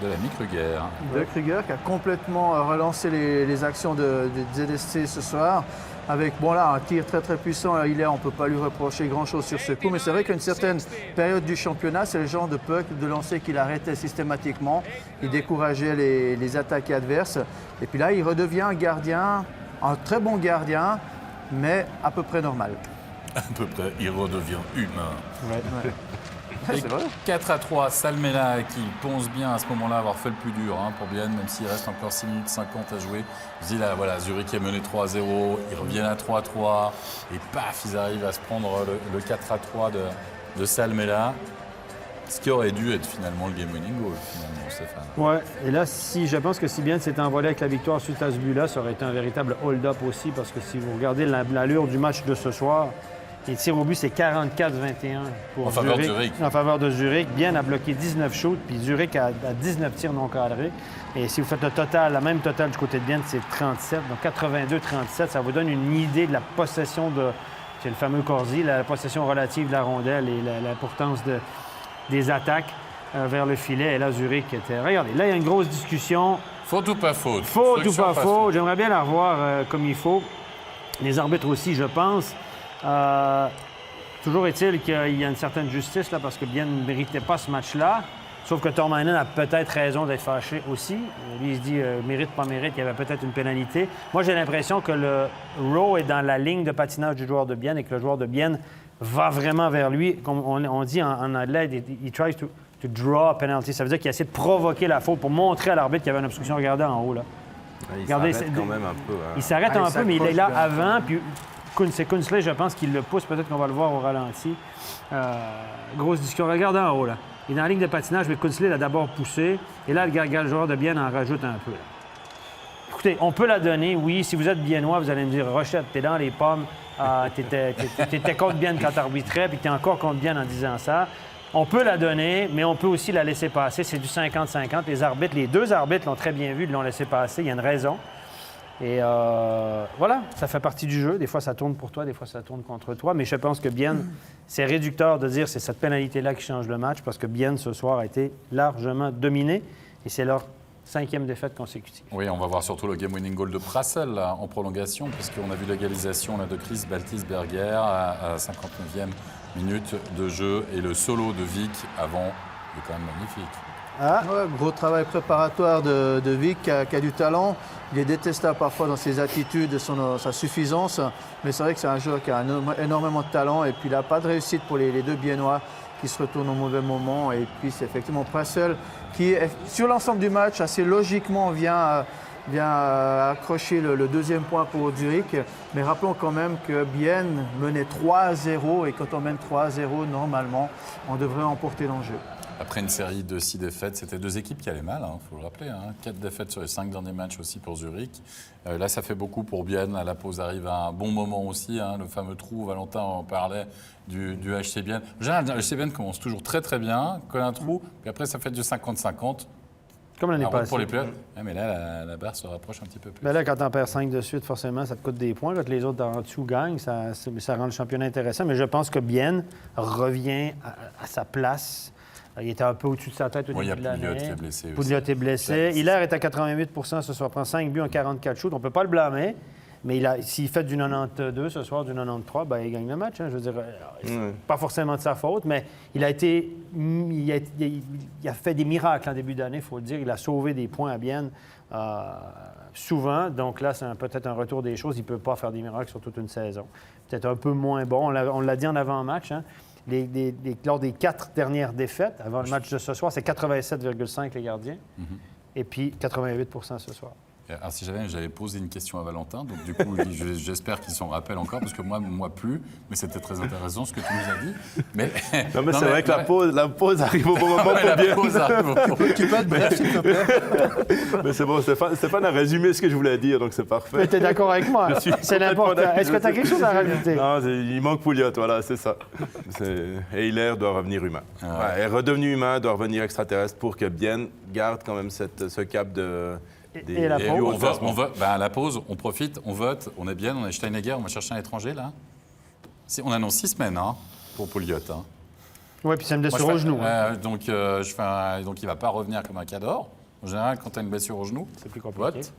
[SPEAKER 1] De l'ami Kruger.
[SPEAKER 3] De Kruger qui a complètement relancé les actions de ZSC ce soir. Avec, un tir très très puissant. On ne peut pas lui reprocher grand-chose sur ce coup. Mais c'est vrai qu'à une certaine période du championnat, c'est le genre de puck, de lancer qu'il arrêtait systématiquement. Il décourageait les attaques adverses. Et puis là, il redevient un gardien, un très bon gardien, mais à peu près normal.
[SPEAKER 1] À peu près, il redevient humain.
[SPEAKER 3] Ouais.
[SPEAKER 1] Et 4-3, Salmela qui pense bien à ce moment-là avoir fait le plus dur pour Bienne, même s'il reste encore 6 minutes 50 à jouer. Là, voilà, Zurich est mené 3-0, ils reviennent à 3-3 et paf, ils arrivent à se prendre le 4-3 de Salmela. Ce qui aurait dû être finalement le game-winning goal, finalement, Stéphane.
[SPEAKER 2] Ouais, et là, je pense que si Bienne s'était envolé avec la victoire suite à ce but-là, ça aurait été un véritable hold-up aussi, parce que si vous regardez l'allure du match de ce soir, les tirs au but, c'est 44-21 pour Zurich. En faveur de Zurich. Bienne a bloqué 19 shoots, puis Zurich a 19 tirs non cadrés. Et si vous faites le même total du côté de Bienne, c'est 37. Donc 82-37, ça vous donne une idée de la possession c'est le fameux Corsi, la possession relative de la rondelle et l'importance des attaques vers le filet. Et là, Zurich était... Regardez, là, il y a une grosse discussion.
[SPEAKER 1] Faute ou pas faute?
[SPEAKER 2] Faute ou pas faute. J'aimerais bien la revoir comme il faut. Les arbitres aussi, je pense. Toujours est-il qu'il y a une certaine justice là, parce que Bienne ne méritait pas ce match-là. Sauf que Tormainen a peut-être raison d'être fâché aussi. Lui, il se dit mérite, pas mérite, il y avait peut-être une pénalité. Moi, j'ai l'impression que le row est dans la ligne de patinage du joueur de Bienne et que le joueur de Bienne va vraiment vers lui. Comme on dit en anglais, he tries to draw a penalty. Ça veut dire qu'il essaie de provoquer la faute pour montrer à l'arbitre qu'il y avait une obstruction. Regardez en haut, là.
[SPEAKER 4] Il s'arrête quand même un peu.
[SPEAKER 2] Il s'arrête un peu, mais il est là avant. Puis c'est Kunsley, je pense qu'il le pousse. Peut-être qu'on va le voir au ralenti. Grosse discussion. Regardez en haut, là. Il est dans la ligne de patinage, mais Kunsley l'a d'abord poussé. Et là, le joueur de Bienne en rajoute un peu. Là. Écoutez, on peut la donner, oui. Si vous êtes biennois, vous allez me dire, Rochette, t'es dans les pommes. T'étais contre Bienne quand t'arbitrais, puis t'es encore contre Bienne en disant ça. On peut la donner, mais on peut aussi la laisser passer. C'est du 50-50. Les deux arbitres l'ont très bien vu, ils l'ont laissé passer. Il y a une raison. Et voilà, ça fait partie du jeu. Des fois, ça tourne pour toi, des fois, ça tourne contre toi. Mais je pense que Bienne, c'est réducteur de dire que c'est cette pénalité-là qui change le match parce que Bienne, ce soir, a été largement dominé. Et c'est leur 5e défaite consécutive.
[SPEAKER 1] Oui, on va voir surtout le game-winning goal de Prassel là, en prolongation, puisqu'on a vu l'égalisation de Chris Baltisberger à 59e minute de jeu. Et le solo de Vic avant est quand même magnifique.
[SPEAKER 3] Ouais, gros travail préparatoire de Vic qui a du talent. Il est détestable parfois dans ses attitudes, sa suffisance. Mais c'est vrai que c'est un joueur qui a énormément de talent. Et puis il n'a pas de réussite pour les deux Biennois qui se retournent au mauvais moment. Et puis c'est effectivement Prassel qui, sur l'ensemble du match, assez logiquement vient accrocher le deuxième point pour Zurich. Mais rappelons quand même que Bienne menait 3-0. Et quand on mène 3-0, normalement, on devrait emporter l'enjeu.
[SPEAKER 1] Après une série de 6 défaites, c'était deux équipes qui allaient mal, il faut le rappeler. 4 défaites sur les 5 derniers matchs aussi pour Zurich. Là, ça fait beaucoup pour Bienne. La pause arrive à un bon moment aussi. Le fameux trou, Valentin en parlait, du HC Bienne. En général, le HC Bienne commence toujours très très bien, colle un trou, puis après ça fait du 50-50.
[SPEAKER 2] Comme l'année passée.
[SPEAKER 1] Pour les playoffs. Mais là, la barre se rapproche un petit peu plus.
[SPEAKER 2] Mais là, quand tu en perds 5 de suite, forcément, ça te coûte des points. Quand les autres en dessous gagnent, ça rend le championnat intéressant. Mais je pense que Bienne revient à sa place. Il était un peu au-dessus de sa tête au début de l'année.
[SPEAKER 1] Pouliot qui est blessé aussi.
[SPEAKER 2] Pouliot est blessé. Hilaire est à 88 ce soir. Prend 5 buts en 44 shoots. On ne peut pas le blâmer. Mais s'il fait du 92 ce soir, du 93, ben, il gagne le match. Hein. Je veux dire, c'est pas forcément de sa faute, mais il a fait des miracles en début d'année, il faut le dire. Il a sauvé des points à Bienne souvent. Donc là, c'est peut-être un retour des choses. Il ne peut pas faire des miracles sur toute une saison. Peut-être un peu moins bon. On l'a dit en avant-match. Hein. Lors des 4 dernières défaites, avant le match de ce soir, c'est 87,5 les gardiens. Et puis 88 ce soir.
[SPEAKER 1] Alors, si j'avais posé une question à Valentin, donc du coup, j'espère qu'il s'en rappelle encore, parce que moi plus, mais c'était très intéressant ce que tu nous as dit. Mais
[SPEAKER 4] c'est vrai que la pause arrive au bon moment pour bien.
[SPEAKER 3] Tu peux être bref, s'il te plaît.
[SPEAKER 4] Mais c'est bon, Stéphane a résumé ce que je voulais dire, donc c'est parfait.
[SPEAKER 2] Mais tu es d'accord avec moi? C'est l'important. Est-ce que tu as quelque chose à rajouter?
[SPEAKER 4] Non, il manque Pouliot, voilà, c'est ça. Et Hilaire doit revenir humain. Est redevenu humain, doit revenir extraterrestre pour que Bienne garde quand même ce cap de...
[SPEAKER 2] Et la pause.
[SPEAKER 1] La pause, on profite, on vote, on est bien, on est Steinegger, on va chercher un étranger, là. On annonce 6 semaines pour Pouliot.
[SPEAKER 2] Oui, puis c'est une blessure au genou.
[SPEAKER 1] Donc, il ne va pas revenir comme un Cador. En général, quand tu as une blessure au genou,
[SPEAKER 2] c'est plus compliqué.
[SPEAKER 1] Vote.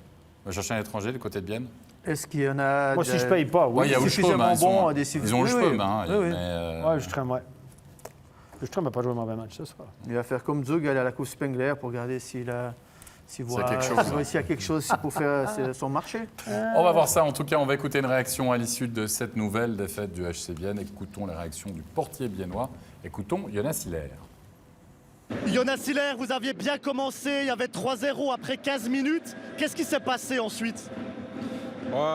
[SPEAKER 1] On va chercher un étranger du côté de Bienne.
[SPEAKER 3] Est-ce qu'il y en a...
[SPEAKER 2] Moi, si je ne paye pas, oui.
[SPEAKER 1] Il y a
[SPEAKER 3] suffisamment bon à décider.
[SPEAKER 1] Ils ont le cheveu,
[SPEAKER 2] Oui, Ström n'a pas joué un mauvais match ce soir.
[SPEAKER 3] Il va faire comme Zug, aller à la Coupe Spengler pour regarder s'il y a quelque chose pour faire son marché.
[SPEAKER 1] On va voir ça. En tout cas, on va écouter une réaction à l'issue de cette nouvelle défaite du HC Bienne. Écoutons les réactions du portier biennois. Écoutons Jonas Hilaire.
[SPEAKER 16] Jonas Hilaire, vous aviez bien commencé. Il y avait 3-0 après 15 minutes. Qu'est-ce qui s'est passé ensuite?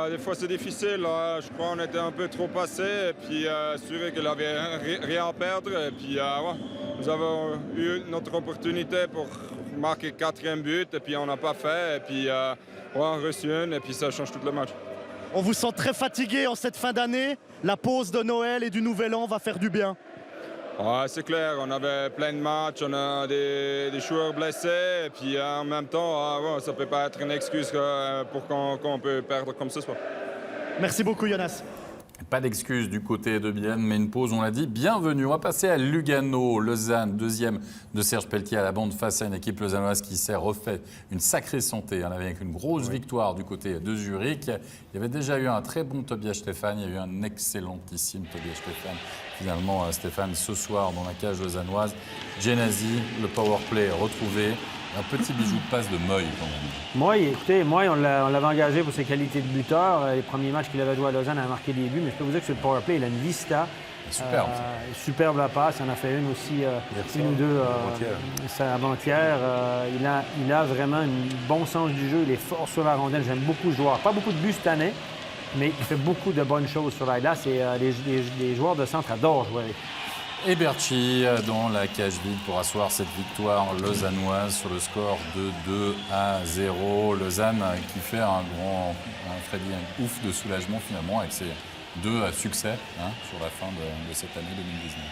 [SPEAKER 17] Des fois c'est difficile, je crois qu'on était un peu trop passé et puis assuré qu'il n'avait rien à perdre et puis nous avons eu notre opportunité pour marquer 4e but et puis on n'a pas fait et puis on a reçu une et puis ça change tout le match.
[SPEAKER 16] On vous sent très fatigué en cette fin d'année, la pause de Noël et du Nouvel An va faire du bien.
[SPEAKER 17] C'est clair, on avait plein de matchs, on a des joueurs blessés et puis en même temps, ça ne peut pas être une excuse pour qu'on peut perdre comme ce soir.
[SPEAKER 16] Merci beaucoup Jonas.
[SPEAKER 1] Pas d'excuse du côté de Bienne, mais une pause, on l'a dit. Bienvenue. On va passer à Lugano. Lausanne, 2e de Serge Pelletier à la bande face à une équipe lausannoise qui s'est refait une sacrée santé. On avait avec une grosse victoire du côté de Zurich. Il y avait déjà eu un très bon Tobias Stéphane. Il y a eu un excellentissime Tobias Stéphane. Finalement, Stéphane, ce soir, dans la cage lausannoise. Genasi, le powerplay retrouvé. Un petit bijou de passe de Moy, quand même.
[SPEAKER 2] Moy, on l'avait engagé pour ses qualités de buteur. Les premiers matchs qu'il avait joué à Lausanne, il a marqué des buts. Mais je peux vous dire que sur le powerplay, il a une vista.
[SPEAKER 1] Superbe.
[SPEAKER 2] Superbe la passe. Il en a fait une aussi, une ou deux avant-hier. Il a vraiment un bon sens du jeu. Il est fort sur la rondelle. J'aime beaucoup le joueur. Pas beaucoup de buts cette année, mais il fait beaucoup de bonnes choses sur la glace. Et les joueurs de centre adorent jouer avec.
[SPEAKER 1] Et Berchi dans la cage vide pour asseoir cette victoire lausannoise sur le score de 2-0. Lausanne qui fait un ouf de soulagement finalement avec ses 2 succès sur la fin de cette année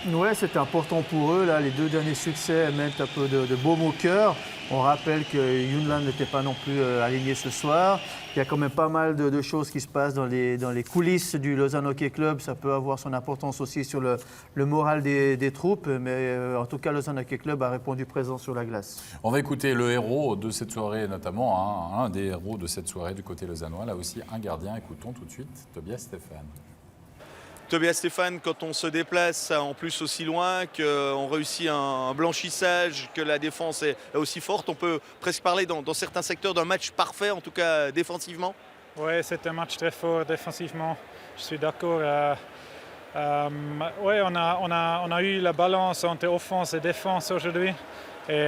[SPEAKER 1] 2019.
[SPEAKER 3] Oui, c'était important pour eux. Là, les 2 derniers succès mettent un peu de baume au cœur. On rappelle que Yunland n'était pas non plus aligné ce soir. Il y a quand même pas mal de choses qui se passent dans les coulisses du Lausanne Hockey Club. Ça peut avoir son importance aussi sur le moral des troupes. Mais en tout cas, Lausanne Hockey Club a répondu présent sur la glace.
[SPEAKER 1] On va écouter le héros de cette soirée, notamment un des héros de cette soirée du côté lausannois. Là aussi, un gardien. Écoutons tout de suite Tobias Stéphane.
[SPEAKER 18] Tobias Stéphane, quand on se déplace en plus aussi loin, qu'on réussit un blanchissage, que la défense est aussi forte, on peut presque parler dans certains secteurs d'un match parfait, en tout cas défensivement.
[SPEAKER 19] Oui, c'est un match très fort défensivement, je suis d'accord. Oui, on a eu la balance entre offense et défense aujourd'hui. Et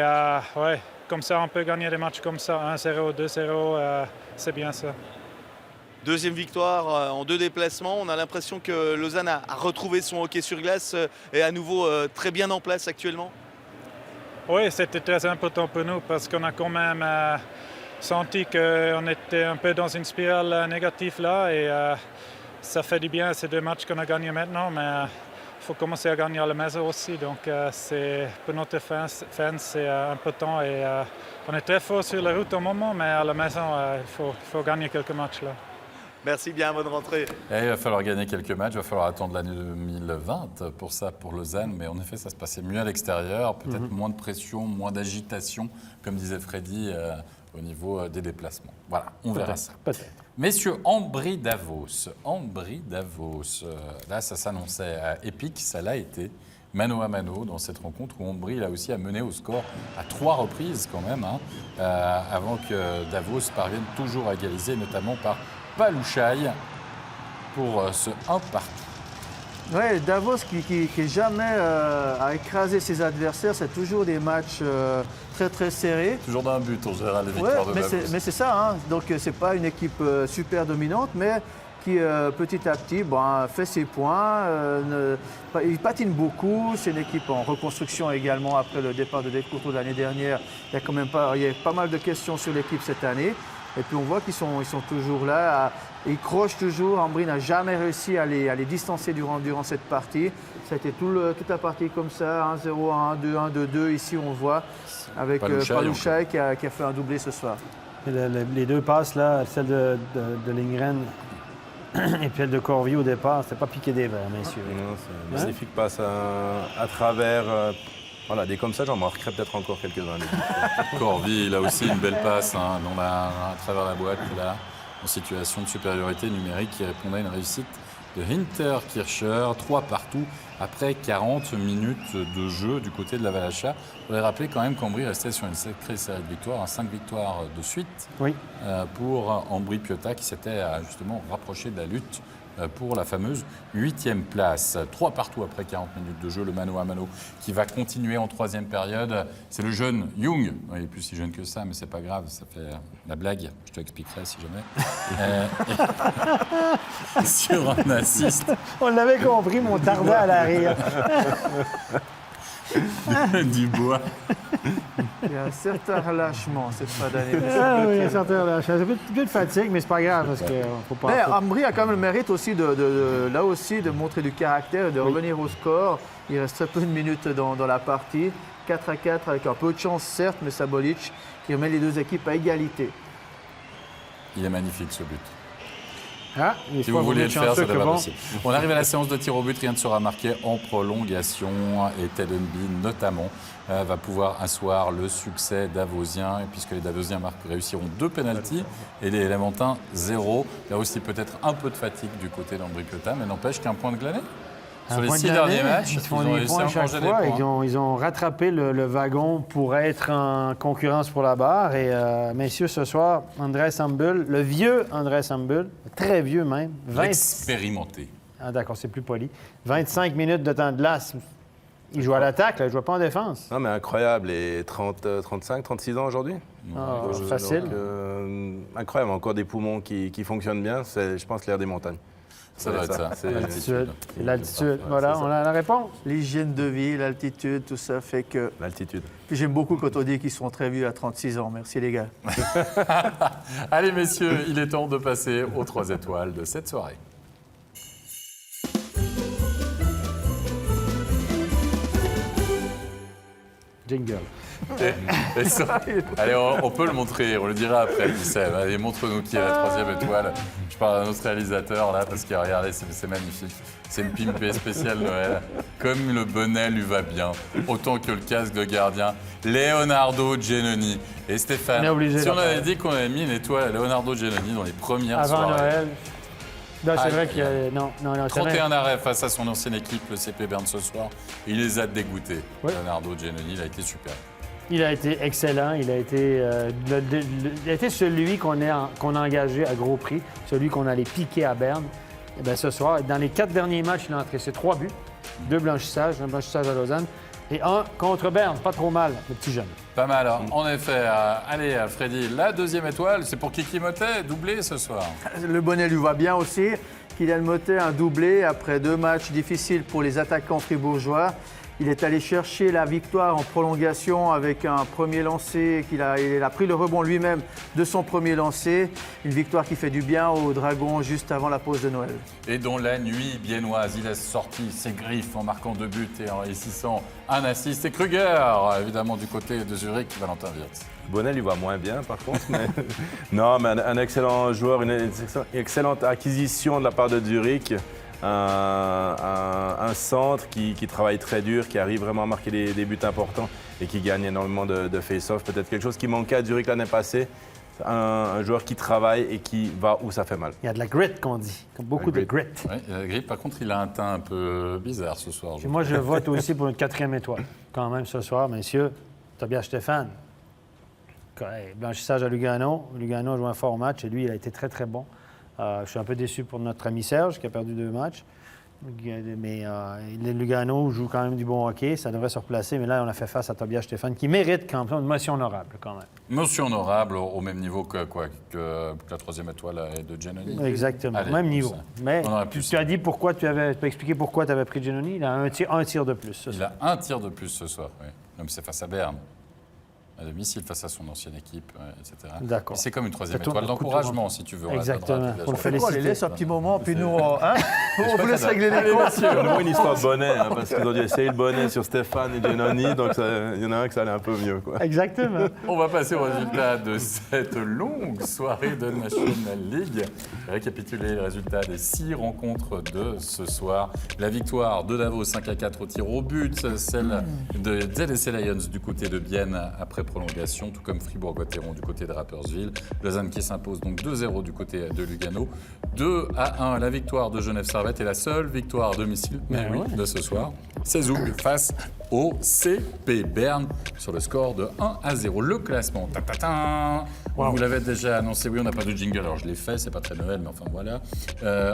[SPEAKER 19] comme ça, on peut gagner des matchs comme ça, 1-0, 2-0, c'est bien ça.
[SPEAKER 18] 2e victoire en 2 déplacements. On a l'impression que Lausanne a retrouvé son hockey sur glace et à nouveau très bien en place actuellement.
[SPEAKER 19] Oui, c'était très important pour nous parce qu'on a quand même senti qu'on était un peu dans une spirale négative là et ça fait du bien ces 2 matchs qu'on a gagnés maintenant, mais il faut commencer à gagner à la maison aussi. Donc pour notre fans, c'est important et on est très fort sur la route au moment, mais à la maison, il faut gagner quelques matchs là.
[SPEAKER 18] Merci bien, bonne rentrée.
[SPEAKER 1] Et il va falloir gagner quelques matchs, il va falloir attendre l'année 2020 pour ça, pour Lausanne. Mais en effet, ça se passait mieux à l'extérieur, peut-être moins de pression, moins d'agitation, comme disait Freddy, au niveau des déplacements. Voilà, on verra ça.
[SPEAKER 2] Peut-être.
[SPEAKER 1] Messieurs, Ambry Davos. Là, ça s'annonçait épique, ça l'a été. Mano à mano dans cette rencontre où Ambry là aussi a mené au score à 3 reprises quand même, avant que Davos parvienne toujours à égaliser, notamment par Palouchaï pour ce 1 partout.
[SPEAKER 3] Oui, Davos qui jamais a écrasé ses adversaires, c'est toujours des matchs très très serrés.
[SPEAKER 1] Toujours d'un but en général, les victoires de Davos.
[SPEAKER 3] Mais c'est ça, hein. Donc c'est pas une équipe super dominante, mais qui petit à petit fait ses points. Il patine beaucoup, c'est une équipe en reconstruction également après le départ de Dave Courtois de l'année dernière. Il y a pas mal de questions sur l'équipe cette année. Et puis on voit qu'ils sont toujours là, ils crochent toujours. Ambry n'a jamais réussi à les distancer durant cette partie. Ça a été toute la partie comme ça, 1-0, 1-2, 1-2-2. Ici on voit avec Palouchaï qui a fait un doublé ce soir.
[SPEAKER 2] Et les deux passes là, celle de Lindgren et puis celle de Corvi au départ, c'était pas piqué des verres, messieurs.
[SPEAKER 4] Non, c'est une magnifique passe à travers. Voilà, des comme ça, j'en marquerai peut-être encore quelques-uns.
[SPEAKER 1] Corvi, il a aussi une belle passe à travers la boîte, là, en situation de supériorité numérique, qui répondait à une réussite de Hinterkircher, 3 partout, après 40 minutes de jeu du côté de la Valacha. Je voudrais rappeler quand même qu'Ambry restait sur une sacrée série de victoires, 5 victoires de suite pour Ambry Piotta, qui s'était justement rapproché de la lutte pour la fameuse 8e place. 3 partout après 40 minutes de jeu, le mano à mano qui va continuer en 3e période. C'est le jeune Young, il n'est plus si jeune que ça, mais c'est pas grave, ça fait la blague, je te l'expliquerai si jamais. Sur un assist.
[SPEAKER 2] On l'avait compris, mais on tardait à la rire.
[SPEAKER 1] Dubois.
[SPEAKER 3] Il y a un certain relâchement cette fin d'année.
[SPEAKER 2] Oui, un certain relâchement. Un peu de fatigue, mais c'est pas grave parce que faut pas.
[SPEAKER 3] Mais Ambry a quand même le mérite aussi de montrer du caractère et de revenir au score. Il reste très peu de minutes dans la partie. 4-4 avec un peu de chance certes, mais Sabolic qui remet les deux équipes à égalité.
[SPEAKER 1] Il est magnifique ce but.
[SPEAKER 2] Si
[SPEAKER 1] vous vouliez le faire, c'est pas possible. On arrive à la séance de tir au but, rien ne sera marqué en prolongation. Et Ted Unby, notamment, va pouvoir asseoir le succès davosien, puisque les Davosiens réussiront 2 pénaltys et les Léventins 0. Là aussi, peut-être un peu de fatigue du côté d'Ambry Piotta, mais n'empêche qu'un point de glané. Sur les 6 derniers matchs,
[SPEAKER 2] ils font des points à chaque fois. Ils ont rattrapé le wagon pour être en concurrence pour la barre. Et messieurs, ce soir, Andrés Ambul, le vieux Andrés Ambul, très vieux même.
[SPEAKER 1] Expérimenté.
[SPEAKER 2] Ah, d'accord, c'est plus poli. 25 minutes de temps de glace. Il joue à l'attaque, là, il ne joue pas en défense.
[SPEAKER 4] Non, mais incroyable. Et 35, 36 ans aujourd'hui.
[SPEAKER 2] Facile.
[SPEAKER 4] Donc, incroyable. Encore des poumons qui fonctionnent bien. C'est, je pense, l'air des montagnes.
[SPEAKER 1] Ça doit être ça.
[SPEAKER 2] C'est l'altitude. Voilà, on a la réponse.
[SPEAKER 3] L'hygiène de vie, l'altitude, tout ça fait que...
[SPEAKER 4] L'altitude.
[SPEAKER 3] Puis j'aime beaucoup quand on dit qu'ils sont très vieux à 36 ans. Merci les gars.
[SPEAKER 1] Allez messieurs, il est temps de passer aux 3 étoiles de cette soirée.
[SPEAKER 2] Jingle.
[SPEAKER 1] Et ça, allez, on peut le montrer, on le dira après, Youssef. Allez, montre-nous qui est la 3e étoile. Je parle à notre réalisateur là, parce que regardez, c'est magnifique. C'est une pimpée spéciale Noël. Comme le bonnet lui va bien, autant que le casque de gardien. Leonardo Giannoni. Et Stéphane, si on avait dit qu'on avait mis une étoile à Leonardo Giannoni dans les premières soirées.
[SPEAKER 2] Avant Noël. Non, c'est vrai qu'il y a... Non,
[SPEAKER 1] 31 arrêts face à son ancienne équipe, le CP Berne ce soir. Il les a dégoûtés. Leonardo Giannoni, il a été super.
[SPEAKER 2] Il a été excellent. Il a été celui qu'on a engagé à gros prix, celui qu'on allait piquer à Berne. Et bien, ce soir, dans les 4 derniers matchs, il a encaissé 3 buts, 2 blanchissages, un blanchissage à Lausanne et 1 contre Berne. Pas trop mal, le petit jeune.
[SPEAKER 1] Pas mal, hein. En effet. Allez, Freddy, la 2e étoile, c'est pour Kiki Motet, doublé ce soir.
[SPEAKER 3] Le bonnet lui va bien aussi. Kylian Motet, un doublé après 2 matchs difficiles pour les attaquants fribourgeois. Il est allé chercher la victoire en prolongation avec un premier lancé. Il a pris le rebond lui-même de son premier lancé. Une victoire qui fait du bien aux Dragons juste avant la pause de Noël.
[SPEAKER 1] Et dont la nuit biennoise, il a sorti ses griffes en marquant 2 buts et en réussissant un assist. Et Kruger, évidemment, du côté de Zurich, Valentin Wirtz.
[SPEAKER 4] Bonnet lui va moins bien, par contre. Mais... non, mais un excellent joueur, une excellente acquisition de la part de Zurich. Un centre qui travaille très dur, qui arrive vraiment à marquer des buts importants et qui gagne énormément de face-off. Peut-être quelque chose qui manquait à Zurich l'année passée. un joueur qui travaille et qui va où ça fait mal.
[SPEAKER 2] Il y a de la grit, qu'on dit. Beaucoup de grit.
[SPEAKER 1] Oui, il a la grippe. Par contre, il a un teint un peu bizarre ce soir.
[SPEAKER 2] Et moi, je vote aussi pour une 4e étoile. Quand même, ce soir, messieurs, Tobias Stéphane. Blanchissage à Lugano. Lugano a joué un fort match et lui, il a été très, très bon. Je suis un peu déçu pour notre ami Serge, qui a perdu 2 matchs. Mais Lugano joue quand même du bon hockey. Ça devrait se replacer. Mais là, on a fait face à Tobias Stéphane, qui mérite quand même une motion honorable, quand même.
[SPEAKER 1] Motion honorable au même niveau que la 3e étoile de Giannoni.
[SPEAKER 2] Exactement,
[SPEAKER 1] Allez,
[SPEAKER 2] même niveau.
[SPEAKER 1] Ça.
[SPEAKER 2] Mais tu as dit pourquoi tu as expliqué pourquoi tu avais pris Giannoni. Il a un tir de plus ce soir.
[SPEAKER 1] Il a un tir de plus ce soir, oui. Non, mais c'est face à Berne. À domicile, face à son ancienne équipe, etc.
[SPEAKER 2] D'accord.
[SPEAKER 1] Et c'est comme une 3e étoile d'encouragement, si tu veux.
[SPEAKER 2] Exactement.
[SPEAKER 3] Pour le féliciter. On les laisse un petit moment, puis nous, on vous laisse régler les comptes.
[SPEAKER 4] C'est une histoire de bonnet, parce qu'ils ont dû essayer le bonnet sur Stéphane et Giannoni, donc il y en a un que ça allait un peu mieux. Quoi.
[SPEAKER 2] Exactement.
[SPEAKER 1] On va passer au résultat de cette longue soirée de National League. Récapituler les résultats des 6 rencontres de ce soir. La victoire de Davos 5-4 au tir au but, celle de ZSC Lions du côté de Bienne après prolongation, tout comme Fribourg-Gotteron du côté de Rapperswil. Lausanne qui s'impose donc 2-0 du côté de Lugano. 2-1, la victoire de Genève Servette est la seule victoire à domicile de ce soir. C'est Zoug face au CP Berne sur le score de 1-0. Le classement, vous l'avez déjà annoncé, oui, on n'a pas de jingle, alors je l'ai fait, c'est pas très Noël, mais enfin voilà.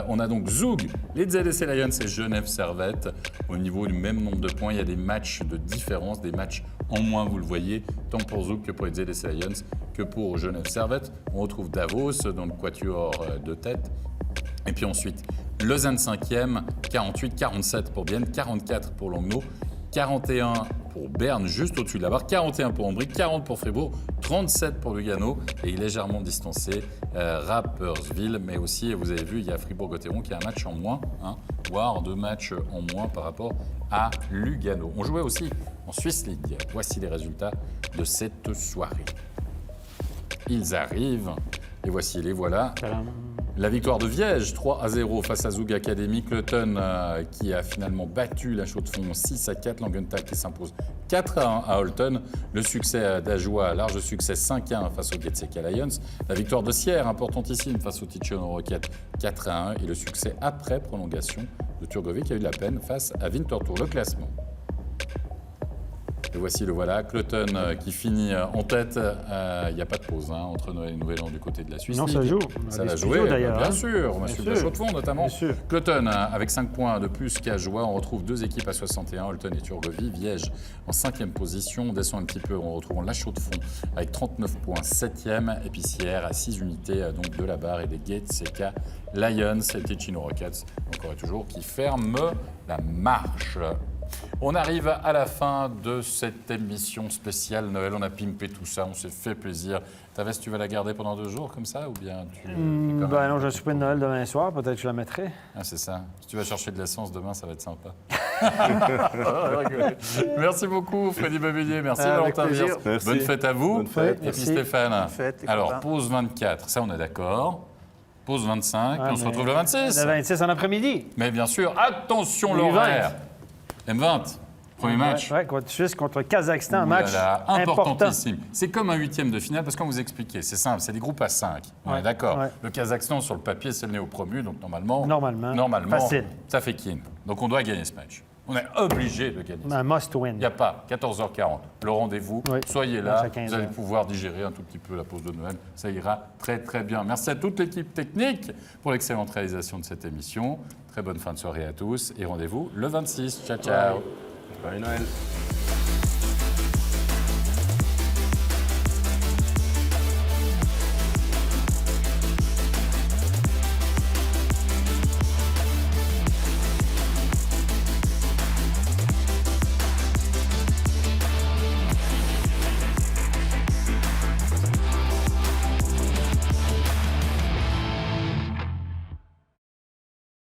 [SPEAKER 1] On a donc Zoug, les ZSC Lions et Genève Servette. Au niveau du même nombre de points, il y a des matchs de différence, des matchs en moins, vous le voyez, tant pour Zoug que pour les ZSC Lions que pour Genève Servette. On retrouve Davos dans le quatuor de tête. Et puis ensuite, Lausanne 5e, 48-47 pour Bienne, 44 pour Langnau, 41 pour Berne, juste au-dessus de la barre, 41 pour Ambry, 40 pour Fribourg, 37 pour Lugano et légèrement distancé Rapperswil. Mais aussi, vous avez vu, il y a Fribourg-Gotteron qui a un match en moins, voire 2 matchs en moins par rapport à Lugano. On jouait aussi en Swiss League. Voici les résultats de cette soirée. Ils arrivent et voici les voilà. La victoire de Viège, 3-0 face à Zoug Academy. Cloton qui a finalement battu la Chaux-de-Fonds 6-4. Langenthal qui s'impose 4-1 à Holton. Le succès d'Ajoie, large succès 5-1 face aux Getseka Lions. La victoire de Sierre, importantissime face au Ticino Rocket 4-1. Et le succès après prolongation de Turgovie qui a eu de la peine face à Winterthur. Le classement. Et voici le voilà, Cloton qui finit en tête. Il n'y a pas de pause entre Noël et Nouvel An du côté de la Suisse.
[SPEAKER 2] Non, ça joue.
[SPEAKER 1] Ça va jouer,
[SPEAKER 2] d'ailleurs.
[SPEAKER 1] bien sûr. On va suivre la Chaux-de-Fonds notamment. Cloton avec 5 points de plus qu'Ajoie. On retrouve 2 équipes à 61, Holton et Turgovie. Viège en 5e position. On descend un petit peu, on retrouve la Chaux-de-Fonds avec 39 points, 7e. Et puis Sierre à 6 unités donc de la barre et des Getseka Lions et Ticino Rockets, encore et toujours, qui ferment la marche. On arrive à la fin de cette émission spéciale Noël. On a pimpé tout ça, on s'est fait plaisir. Ta veste, tu vas la garder pendant 2 jours comme ça ou bien
[SPEAKER 2] non, j'ai un souper de Noël demain soir, peut-être que je la mettrai.
[SPEAKER 1] Ah, c'est ça. Si tu vas chercher de l'essence demain, ça va être sympa. Merci beaucoup, Freddy Mobilier. Merci, Valentin Viers. Bonne fête à vous.
[SPEAKER 4] Bonne fête.
[SPEAKER 1] Et puis Stéphane.
[SPEAKER 3] Bonne fête,
[SPEAKER 1] alors, pause 24, ça on est d'accord. Pause 25, on se retrouve le 26.
[SPEAKER 2] Le 26 en après-midi.
[SPEAKER 1] Mais bien sûr, attention l'horaire. M20, premier match.
[SPEAKER 2] Suisse contre Kazakhstan, un match
[SPEAKER 1] importantissime. C'est comme un 8e de finale, parce qu'on vous expliquait, c'est simple, c'est des groupes à 5. On est d'accord. Le Kazakhstan, sur le papier, c'est le néo-promu, donc normalement
[SPEAKER 2] facile.
[SPEAKER 1] Ça fait kin. Donc on doit gagner ce match. On est obligé de gagner.
[SPEAKER 2] Un must win.
[SPEAKER 1] Il n'y a pas 14h40. Le rendez-vous, soyez là, vous allez pouvoir digérer un tout petit peu la pause de Noël. Ça ira très très bien. Merci à toute l'équipe technique pour l'excellente réalisation de cette émission. Très bonne fin de soirée à tous et rendez-vous le 26. Ciao, ciao.
[SPEAKER 4] Joyeux Noël.